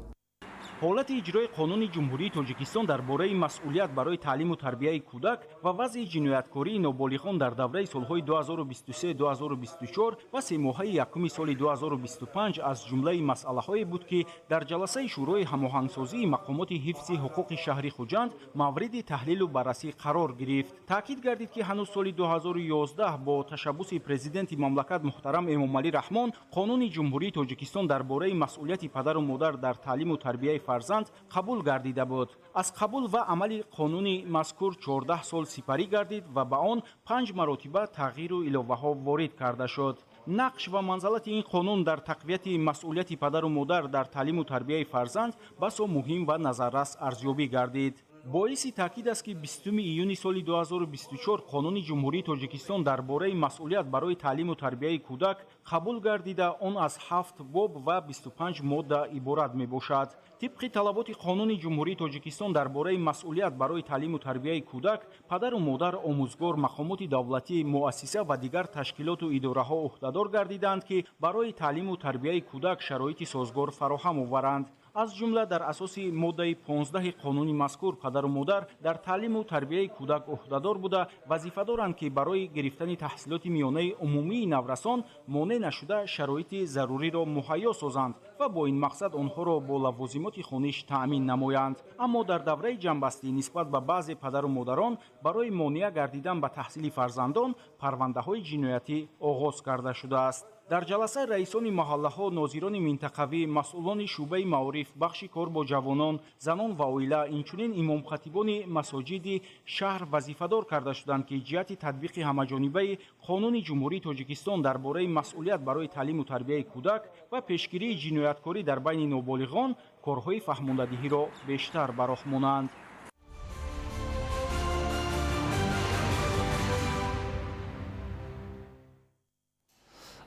ҳолати иҷрои қонуни ҷумҳурии тоҷикистон дар бораи масъулият барои таълиму тарбияи кӯдак ва вазъи ҷинояткории ноболиғон дар давраи солҳои 2023-2024 ва семоҳаи якуми соли 2025 аз ҷумлаи масъалаҳое буд ки дар ҷаласаи шӯрои ҳамоҳангсозии мақомоти ҳифзи ҳуқуқи шаҳри хуҷанд мавриди таҳлилу баррасӣ қарор гирифт. таъкид гардид ки ҳанӯз соли 2011 бо ташаббуси президенти мамлакат муҳтарам Эмомалӣ Раҳмон қонуни ҷумҳурии тоҷикистон дар бораи масъулияти падару модар дар таълиму тарбияи фарзанд қабул гардида буд. аз қабул ва амали қонуни мазкур 14 сол сипарӣ гардид ва ба он 5 маротиба тағйиру иловаҳо ворид карда шуд. нақш ва манзалати ин қонун дар тақвияти масъулияти падару модар дар таълиму тарбияи фарзанд басо муҳим ва назаррас арзёбӣ гардид. боиси таъкид аст ки 20 июни соли 2024 қонуни ҷумҳурии тоҷикистон дар бораи масъулият барои таълиму тарбияи кӯдак қабул гардида он аз 7 боб ва 25 модда иборат мебошад. тибқи талаботи қонуни ҷумҳурии тоҷикистон дар бораи масъулият барои таълиму тарбияи кӯдак падару модар, омӯзгор, мақомоти давлатӣ, муассиса ва дигар ташкилоту идораҳо ӯҳдадор гардиданд ки барои таълиму тарбияи кӯдак шароити созгор фароҳам оваранд. аз ҷумла дар асоси моддаи 15 қонуни мазкур падару модар дар таълиму тарбияи кӯдак ӯҳдадор буда вазифа доранд ки барои гирифтани таҳсилоти миёнаи умумии наврасон монеъ нашуда шароити заруриро муҳайё созанд ва бо ин мақсад онҳоро бо лавозимоти хониш таъмин намоянд. аммо дар давраи ҷанбастӣ нисбат ба баъзе падару модарон барои монеа гардидан ба таҳсили фарзандон парвандаҳои ҷиноятӣ оғоз карда шудааст. дар ҷаласа раисони маҳаллаҳо, нозирони минтақавӣ, масъулони шӯъбаи маориф, бахши кор бо ҷавонон, занон ва оила, инчунин имомхатибони масоҷиди шаҳр вазифадор карда шуданд ки ҷиҳати татбиқи ҳамаҷонибаи қонуни ҷумҳурии тоҷикистон дар бораи масъулият барои таълиму тарбияи кӯдак ва пешгирии ҷинояткорӣ дар байни ноболиғон корҳои фаҳмондадиҳиро бештар ба роҳ монанд.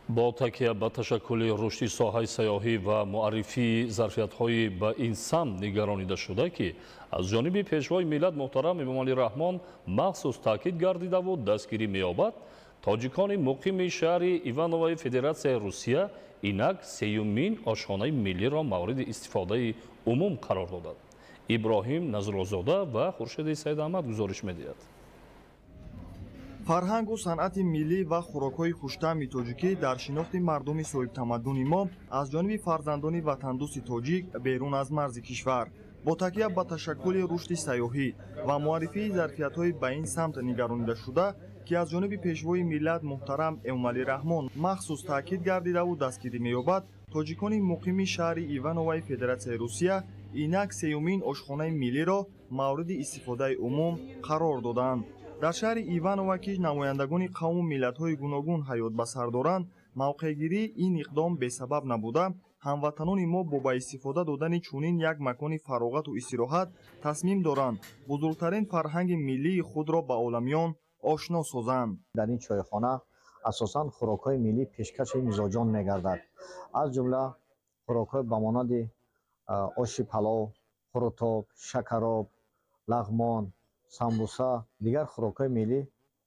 бо такя ба ташаккули рушди соҳаи сайёҳӣ ва муаррифии зарфиятҳои ба ин самт нигаронида шуда ки аз ҷониби пешвои миллат муҳтарам Эмомалӣ Раҳмон махсус таъкид гардидаву дастгирӣ меёбад, тоҷикони муқими шаҳри Ивановои Федератсияи Русия инак сеюмин ошхонаи миллиро мавриди истифодаи умум қарор доданд. Иброҳим Назруллозода ва Хуршеди Саидаҳмад гузориш медиҳад. фарҳангу санъати миллӣ ва хӯрокҳои хуштаъми тоҷикӣ дар шинохти мардуми соҳибтамаддуни мо аз ҷониби фарзандони ватандӯсти тоҷик берун аз марзи кишвар бо такя ба ташаккули рушди сайёҳӣ ва муаррифии зарфиятҳои ба ин самт нигаронида шуда ки аз ҷониби пешвои миллат муҳтарам Эмомалӣ Раҳмон махсус таъкид гардидаву дастгирӣ меёбад, тоҷикони муқими шаҳри Ивановои Федератсияи Русия инак сеюмин ошхонаи миллиро мавриди истифодаи умум қарор доданд. дар шаҳри Иваново ки намояндагони қавму миллатҳои гуногун ҳаёт ба сар доранд, мавқеъгирии ин иқдом бесабаб набуда, ҳамватанони мо бо ба истифода додани чунин як макони фароғату истироҳат тасмим доранд бузургтарин фарҳанги миллии худро ба оламиён ошно созанд. дар ин чойхона асосан хӯрокҳои миллӣ пешкаши мизоҷон мегардад. аз ҷумла хӯрокҳои ба монанди оши палов, хурутоб, шакароб, лағмон, самбуса, дигар хӯрокҳои миллӣ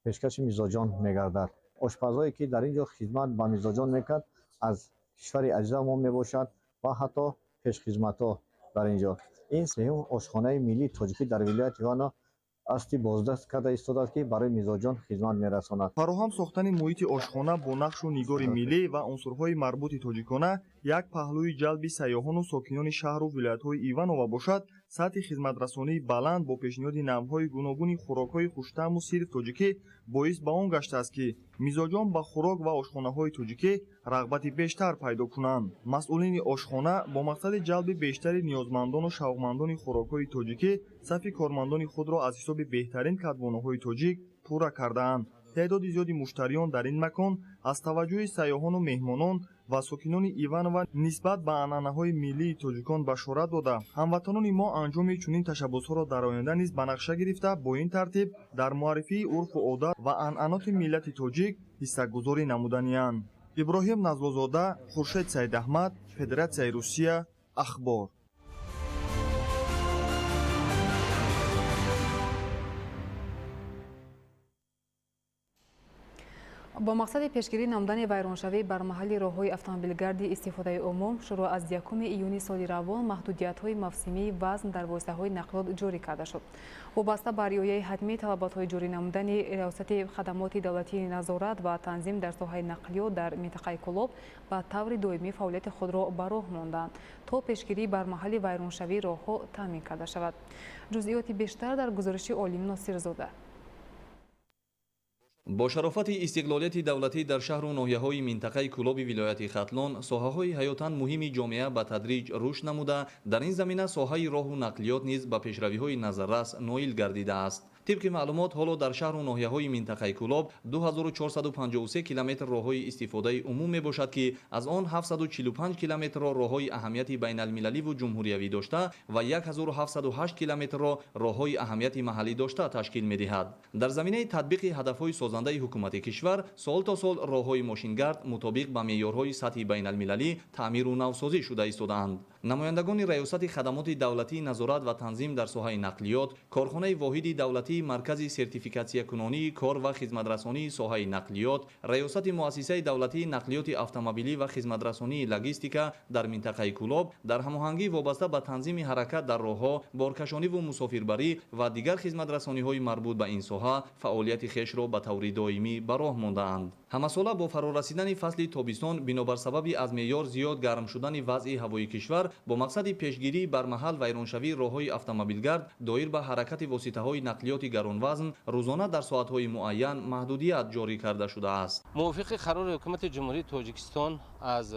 пешкаши мизоҷон мегардад. ошпазҳое ки дар ин ҷо хизмат ба мизоҷон мекард аз кишвари аҷзамон мебошад ва ҳатто пешхизматҳо дар ин ҷо. ин сеюм ошхонаи миллии тоҷикӣ дар вилояти Ивано асти боздаст карда истодааст ки барои мизоҷон хизмат мерасонад. фароҳам сохтани муҳити ошхона бо нақшу нигори миллӣ ва унсурҳои марбути тоҷикона як паҳлӯи ҷалби сайёҳону сокинони шаҳру вилоятҳои Иваново бошад, сатҳи хизматрасонии баланд бо пешниҳоди навъҳои гуногуни хӯрокҳои хуштаъму сирф тоҷикӣ боис ба он гаштааст ки мизоҷон ба хӯрок ва ошхонаҳои тоҷикӣ рағбати бештар пайдо кунанд. Масъулини ошхона бо мақсади ҷалби бештари ниёзмандону шавқмандони хӯрокҳои тоҷикӣ сафи кормандони худро аз ҳисоби беҳтарин кадвонаҳои тоҷик пурра кардаанд. تعداد زیادی مشتریان در این مکان از توجه سیاحان و مهمانان و ساکنان ایوانова نسبت به عنعنه‌های ملی تاجیکان بشارت داده هموطنان ما انجام چنین تشبس‌ها را در آینده نیز به نقشه گرفته با این ترتیب در معرفی عرف و عادت و عنعنات ملت تاجیک حصه‌گذاری نمودنی‌اند. ابراهیم نزلزاده، خورشید سیداحمد، فدراسیای روسیه، اخبار. با مقصد پیشگیری نمودن ویرانشوی بر محل راه‌های اتومبیلگردی استفاده عموم شروع از 1 ایونی سال روان محدودیت‌های موسمی وزن در واسطه‌های نقلیات جاری کرده شد. وابسته به رعایت حتمی طلبات‌های جاری نمودن ریاست خدمات دولتی نظارت و تنظیم در ساحه نقلیات در منطقه کلوب به طور دائمی فعالیت خود را به راه ماندند تا پیشگیری بر محل ویرانشوی راه‌ها تامین کرده شود. جزئیات بیشتر در گزارش عالم ناصرزاده. با شرافت استقلالیت دولتی در شهر و ناحیه‌های منطقه کلوب ولایت ختلان ساحه‌های حیاتاً مهم جامعه به تدریج رشد نموده در این زمینه ساحه راه و نقلیات نیز به پیشروی‌های نظررس نائل گردیده است. طبق معلومات حالا در شهر و ناحیه‌های منطقه کلوب 2453 کیلومتر راه‌های استفاده عموم میباشد که از آن 745 کیلومتر را راه‌های اهمیت بین المللی و جمهوریوی داشته و 1708 کیلومتر را راه‌های اهمیت محلی داشته تشکیل می‌دهد. در زمینه تطبیق هدف‌های سازنده حکومت کشور سال تا سال راه‌های ماشینگرد مطابق با معیارهای سطحی بین المللی تعمیر و نوسازی شده ایستاده‌اند. نمایندگان ریاست خدمات دولتی نظارت و تنظیم در ساحه نقلیات، کارخانه واحد دولتی مرکز سرتیفیکاسیون کنونی کار و خدمترسانی ساحه نقلیات، ریاست مؤسسه دولتی نقلیات اتومبیلی و خدمترسانی لوجستیکا در منطقه کلوب در هماهنگی وابسته به تنظیم حرکت در راه‌ها، بارکشانی و مسافربری و دیگر خدمترسانی‌های مربوط به این ساحه فعالیت خویش را به طور دائمی به راه مانده‌اند. همساله با فرارسیدن فصل تابستان بنابر سبب از معیار زیاد گرم شدن وضع هوایی کشور با مقصد پیشگیری بر محل ویرانشوی راه‌های اتومبیلگرد دایر به حرکت واسطه‌های نقلیات گرانوزن روزانه در ساعت‌های معین محدودیت جاری کرده شده است. موافق قرار حکومت جمهوری تاجیکستان از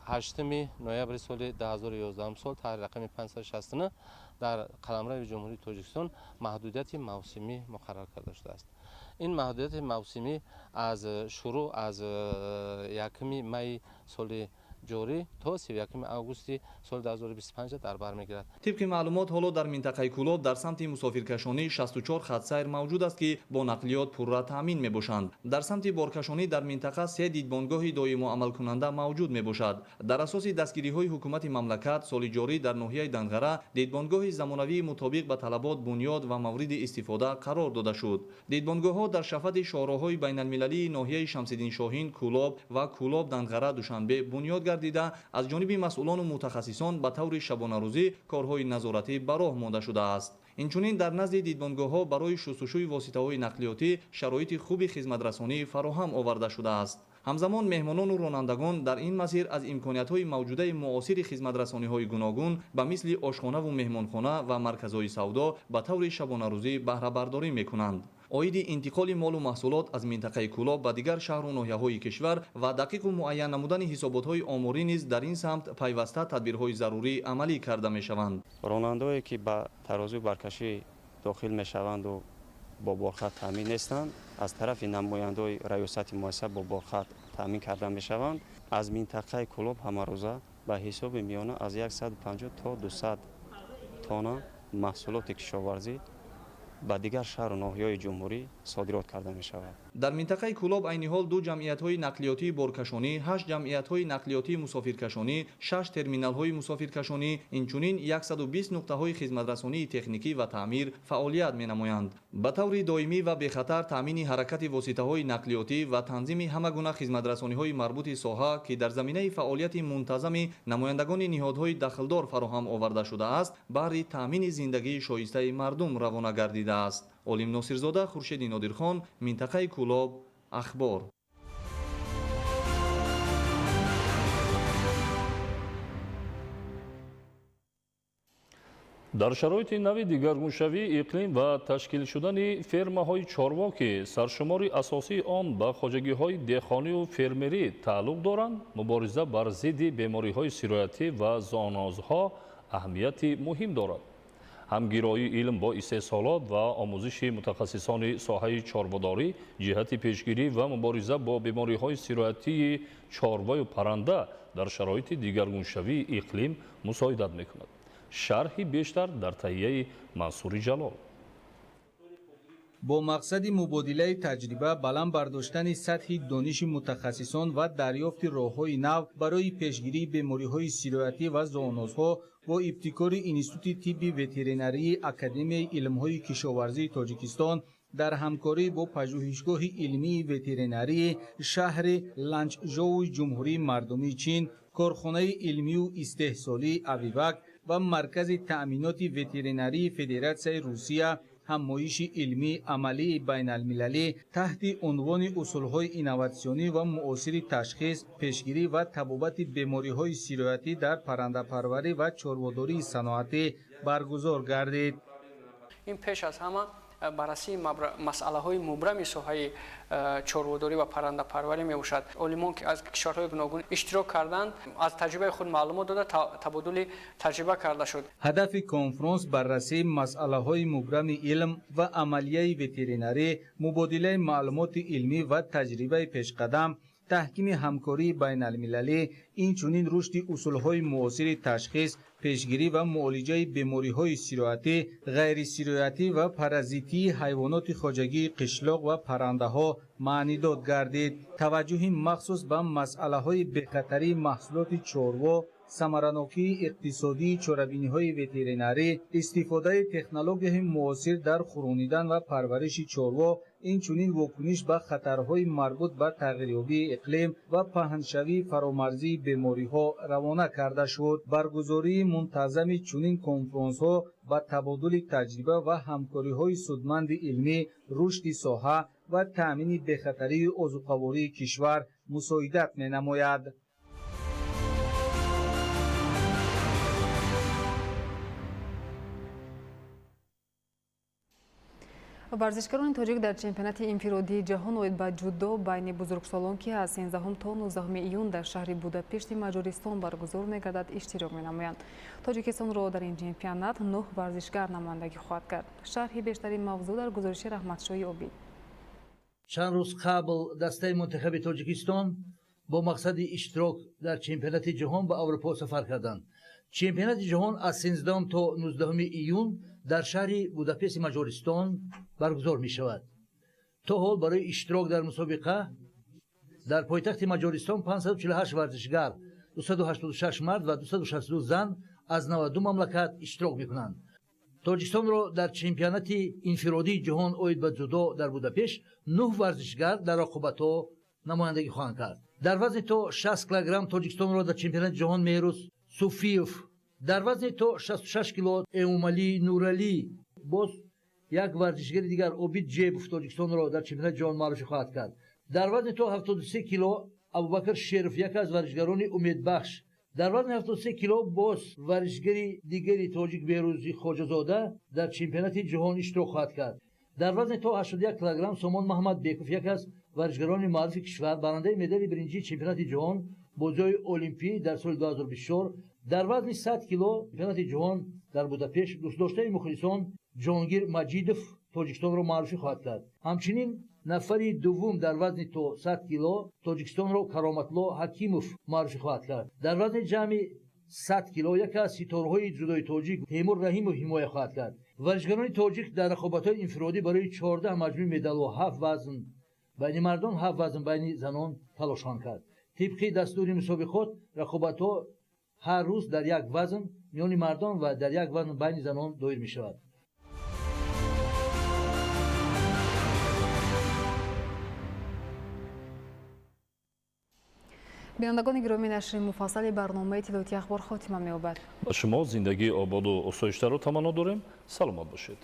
8 نوامبر سال 2011 سال تحریر رقم 569 در قلمرو جمهوری تاجیکستان محدودیت موسمی مقرر کرده شده است. این محدودیت موسمی از شروع از 1 می سال جاری تا 31 آگوست سال 2025 در بر میگیرد. طبق معلومات حالا در منطقه کلوب در سمت مسافرکشانی 64 خط سیر موجود است که با نقلیات پررا تامین میباشند. در سمت بارکشانی در منطقه 3 دیدبانگاه دائم و عمل کننده موجود میباشد. در اساس دستگیری‌های حکومت مملکت سال جاری در ناحیه دنغره دیدبانگاه زمانوی مطابق به طلبات بنیاد و مورد استفاده قرار داده شد. دیدبانگاه‌ها در شفت شاهراه‌های بین المللی ناحیه شمس‌الدین شاهین کلوب و کلوب دنغره دوشنبه بنیاد دیده از جانب مسئولان و متخصصان به طور شبانه روزی کارهای نظارتی به راه مانده شده است. اینچنین در نزد دیدبانگاه‌ها برای شستشوی واسطه‌های نقلیاتی شرایط خوبی خدمترسانی فراهم آورده شده است. همزمان مهمانان و رانندگان در این مسیر از امکانیت‌های موجوده معاصر خدمترسانی‌های گوناگون به مثل آشخانه و مهمانخانه و مرکزهای سودا به طور شبانه روزی بهره برداری می‌کنند. عاید انتقال مال و محصولات از منطقه کلوب به دیگر شهر و ناحیه‌های کشور و دقیق و معین نمودن حسابات‌های آماری نیز در این سمت پیوسته تدبیرهای ضروری عملی کرده می‌شوند. راننده‌ای که به ترازو برکشی داخل می‌شوند و با بارخط تامین نیستند از طرف نماینده‌های ریاست مؤسسه با بارخط تامین کرده می‌شوند. از منطقه کلوب همه روزه به حساب میانه از 150 تا 200 تن محصولات کشاورزی با دیگر شهر و ناحیه‌های جمهوری صادرات کرده می‌شود. در منطقه کلوب عین حال 2 جمعیت‌های نقلیاتی بارکشانی، 8 جمعیت‌های نقلیاتی مسافرکشانی، 6 ترمینال‌های مسافرکشانی، اینچنین 120 نقطه‌های خدمترسانی تکنیکی و تعمیر فعالیت می‌نمایند. به طور دائمی و به خطر تامین حرکت واسطه‌های نقلیاتی و تنظیم همه گونه خدمترسانی‌های مربوط ساحه که در زمینه فعالیت منتظم نمایندگان نهادهای دخلدار فراهم آورده شده است، برای تامین زندگی شایسته مردم روانه گردیده است. عالم ناصرزاده، خورشید نادرخان، منطقه کلوب، اخبار. дар шароити нави дигаргуншавии иқлим ва ташкил шудани фермаҳои чорво ки саршумори асосии он ба хоҷагиҳои деҳқониву фермерӣ тааллуқ доранд, мубориза бар зидди бемориҳои сироятӣ ва зоонозҳо аҳамияти муҳим дорад. ҳамгироии илм бо истеҳсолот ва омӯзиши мутахассисони соҳаи чорводорӣ ҷиҳати пешгирӣ ва мубориза бо бемориҳои сироятии чорваю парранда дар шароити дигаргуншавии иқлим мусоидат мекунад. шарҳи бештар дар таҳияи Мансури Ҷалол. бо мақсади мубодилаи таҷриба, баланд бардоштани сатҳи дониши мутахассисон ва дарёфти роҳҳои нав барои пешгирии бемориҳои сироятӣ ва зоонозҳо бо ибтикори Институти тибби ветеринарии Академияи илмҳои кишоварзии Тоҷикистон дар ҳамкорӣ бо Пажӯҳишгоҳи илмии ветеринарии шаҳри Ланчжоуи Ҷумҳурии Мардумии Чин, Корхонаи илмию истеҳсолии Авивак ва Маркази таъминоти ветеринарии Федератсияи Русия ҳамоиши илмии амалии байналмилалӣ таҳти унвони усулҳои инноватсионӣ ва муосири ташхис, пешгирӣ ва табобати бемориҳои сироятӣ дар паррандапарварӣ ва чорводории саноатӣ баргузор гардид. ин пеш аз ҳама баррасии масъалаҳои мубрами соҳаи чорводорӣ ва паррандапарварӣ мебошад. олимон ки аз кишварҳои гуногун иштирок карданд, аз таҷрибаи худ маълумот дода табодули таҷриба карда шуд. ҳадафи конфронс баррасии масъалаҳои мубрами илм ва амалияи ветеринарӣ, мубодилаи маълумоти илмӣ ва таҷрибаи пешқадам, таҳкими ҳамкории байналмилалӣ, инчунин рушди усулҳои муосири ташхис, пешгирӣ ва муолиҷаи бемориҳои сироятӣ, ғайрисироятӣ ва паразитии ҳайвоноти хоҷагии қишлоқ ва паррандаҳо маънидод гардид. таваҷҷӯҳи махсус ба масъалаҳои бехатарии маҳсулоти чорво, самаранокии иқтисодии чорабиниҳои ветеринарӣ, истифодаи технологияҳои муосир дар хӯронидан ва парвариши чорво, инчунин вокуниш ба хатарҳои марбут ба тағйирёбии иқлим ва паҳншавии фаромарзии бемориҳо равона карда шуд. баргузории мунтаззами чунин конфронсҳо ба табодули таҷриба ва ҳамкориҳои судманди илмӣ, рушди соҳа ва таъмини бехатарии озуқавории кишвар мусоидат менамояд. варзишгарони тоҷик дар чемпионати инфиродии ҷаҳон оид ба ҷудо байни бузургсолон ки аз 13 то 19 июн дар шаҳри Будапешти Маҷористон баргузор мегардад иштирок менамоянд. Тоҷикистонро дар ин чемпионат 9 варзишгар намояндагӣ хоҳад кард. шарҳи бештари мавзӯъ дар гузориши Раҳматшоҳи Обид. чанд рӯз қабл дастаи мунтахаби Тоҷикистон бо мақсади иштирок дар чемпионати ҷаҳон ба Аврупо сафар карданд. чемпионати ҷаҳон аз 13 то 19 июн дар шаҳри Будапешти Маҷористон баргузор мешавад. то ҳол барои иштирок дар мусобиқа дар пойтахти Маҷористон 548 варзишгар, 286 мард ва 262 зан аз 92 мамлакат иштирок мекунанд. Тоҷикистонро дар чемпионати инфиродии ҷаҳон оид ба ҷудо дар Будапешт 9 варзишгар дар рақобатҳо намояндагӣ хоҳанд кард. дар вазни то 60 килограмм Тоҷикистонро дар чемпионати ҷаҳон Меҳрӯз Суфиев, дар вазни то 66 кило Эмомалӣ Нуралӣ, боз як варзишгари дигар Обид Ҷебов Тоҷикистонро дар чемпионати ҷаҳон маъруфӣ хоҳад кард. дар вазни то 73 кило Абубакр Шеров, яке аз варзишгарони умедбахш. дар вазни 73 кило боз варзишгари дигари тоҷик Беҳрӯзи Хоҷазода дар чемпионати ҷаҳон иштирок хоҳад кард. дар вазни то 81 килограмм Сомон Маҳмадбеков, яке аз варзишгарони маъруфи кишвар, барандаи медали биринҷии чемпионати ҷаҳон бозиҳои олимпӣ дар соли 2024. дар вазни 100 кило чемпионати ҷаҳон дар Будапешт дӯстдоштаи мухлисон Ҷонгир Маҷидов Тоҷикистонро маъруфӣ хоҳад кард. ҳамчунин нафари дуввум дар вазни то 100 кило Тоҷикистонро Кароматло Ҳакимов маъруфӣ хоҳад кард. дар вазни ҷамъи 100 кило яке аз ситораҳои ҷудои тоҷик Теймур Раҳимов ҳимоя хоҳад кард. варзишгарони тоҷик дар рақобатҳои инфиродӣ барои 14 маҷмӯи медалҳо 7 вазн байни мардон 7 вазн байни занон талош хоҳанд кард. тибқи дастури мусобиқот рақобатҳо ҳар рӯз дар як вазн миёни мардон ва дар як вазн байни занон доир мешавад. бинандагони гиромӣ, нашри муфассали барномаи иттилоъоти ахбор хотима меёбад. ба шумо зиндагии ободу осоиштаро таманно дорем. саломат бошед.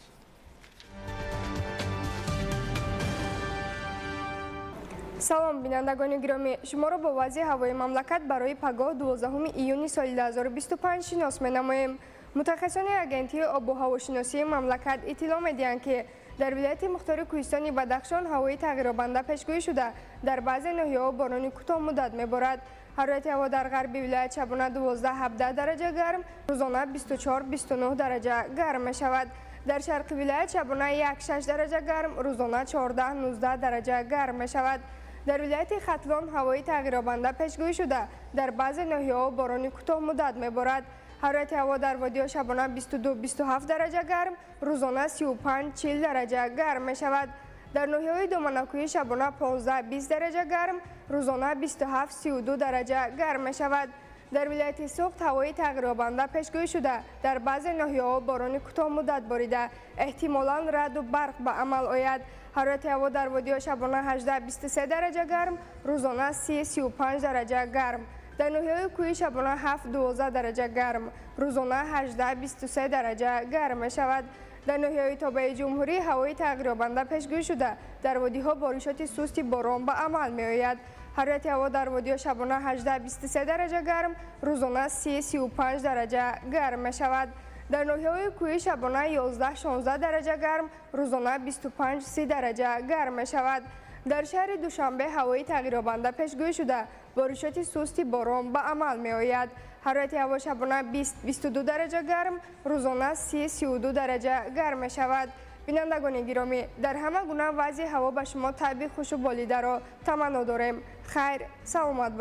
салом бинандагони гиромӣ, шуморо бо вазъи ҳавои мамлакат барои пагоҳ 12 июни соли 2025 шинос менамоем. متخصصان агентии обу ҳавошиносии мамлакат иттилоъ медиҳанд ки дар вилояти мухтори кӯҳистони Бадахшон ҳавои тағйиробанда пешгӯӣ шуда дар баъзе ноҳияҳо борони кӯтоҳмуддат меборад. ҳарорати ҳаво дар ғарби вилоят шабона 12-17 дараҷа гарм, рӯзона 24-29 дараҷа гарм мешавад. дар шарқи вилоят шабона 1-6 дараҷа гарм, рӯзона 14-19 дараҷа гарм мешавад. дар вилояти Хатлон ҳавои тағйиробанда пешгӯӣ шуда дар баъзе ноҳияҳо борони кӯтоҳмуддат меборад. ҳарорати ҳаво дар водиҳо шабона 22-27 дараҷа гарм, рӯзона 35-40 дараҷа гарм мешавад. дар ноҳияҳои Доманакӯҳӣ шабона 15-20 дараҷа гарм, рӯзона 27-32 дараҷа гарм мешавад. дар вилояти Суғд ҳавои тағйиробанда пешгӯӣ шуда дар баъзе ноҳияҳо борони кӯтоҳмуддат борида эҳтимолан раъду барқ ба амал ояд. ҳарорати ҳаво дар водиҳо шабона 18-23 дараҷа гарм, рӯзона 30-35 дараҷа гарм. дар ноҳияҳои кӯҳӣ шабона 7-12 дараҷа гарм, рӯзона 18-23 дараҷа гарм мешавад. дар ноҳияҳои тобаи ҷумҳурӣ ҳавои тағйиробанда пешгӯӣ шуда дар водиҳо боришоти сусти борон ба амал меояд. ҳарорати ҳаво дар водиҳо шабона 18-23 дараҷа гарм, рӯзона 30-35 дараҷа гарм мешавад. дар ноҳияҳои кӯҳӣ шабона 11-16 дараҷа гарм, рӯзона 25-30 дараҷа гарм мешавад. дар шаҳри Душанбе ҳавои тағйиробанда пешгӯӣ шуда боришоти сусти борон ба амал меояд. ҳарорати ҳаво шабона 20-22 дараҷа гарм, рӯзона 30-32 дараҷа гарм мешавад. бинандагони гиромӣ, дар ҳама гуна вазъи ҳаво ба шумо таъби хушу болидаро таманно дорем. хайр, саломат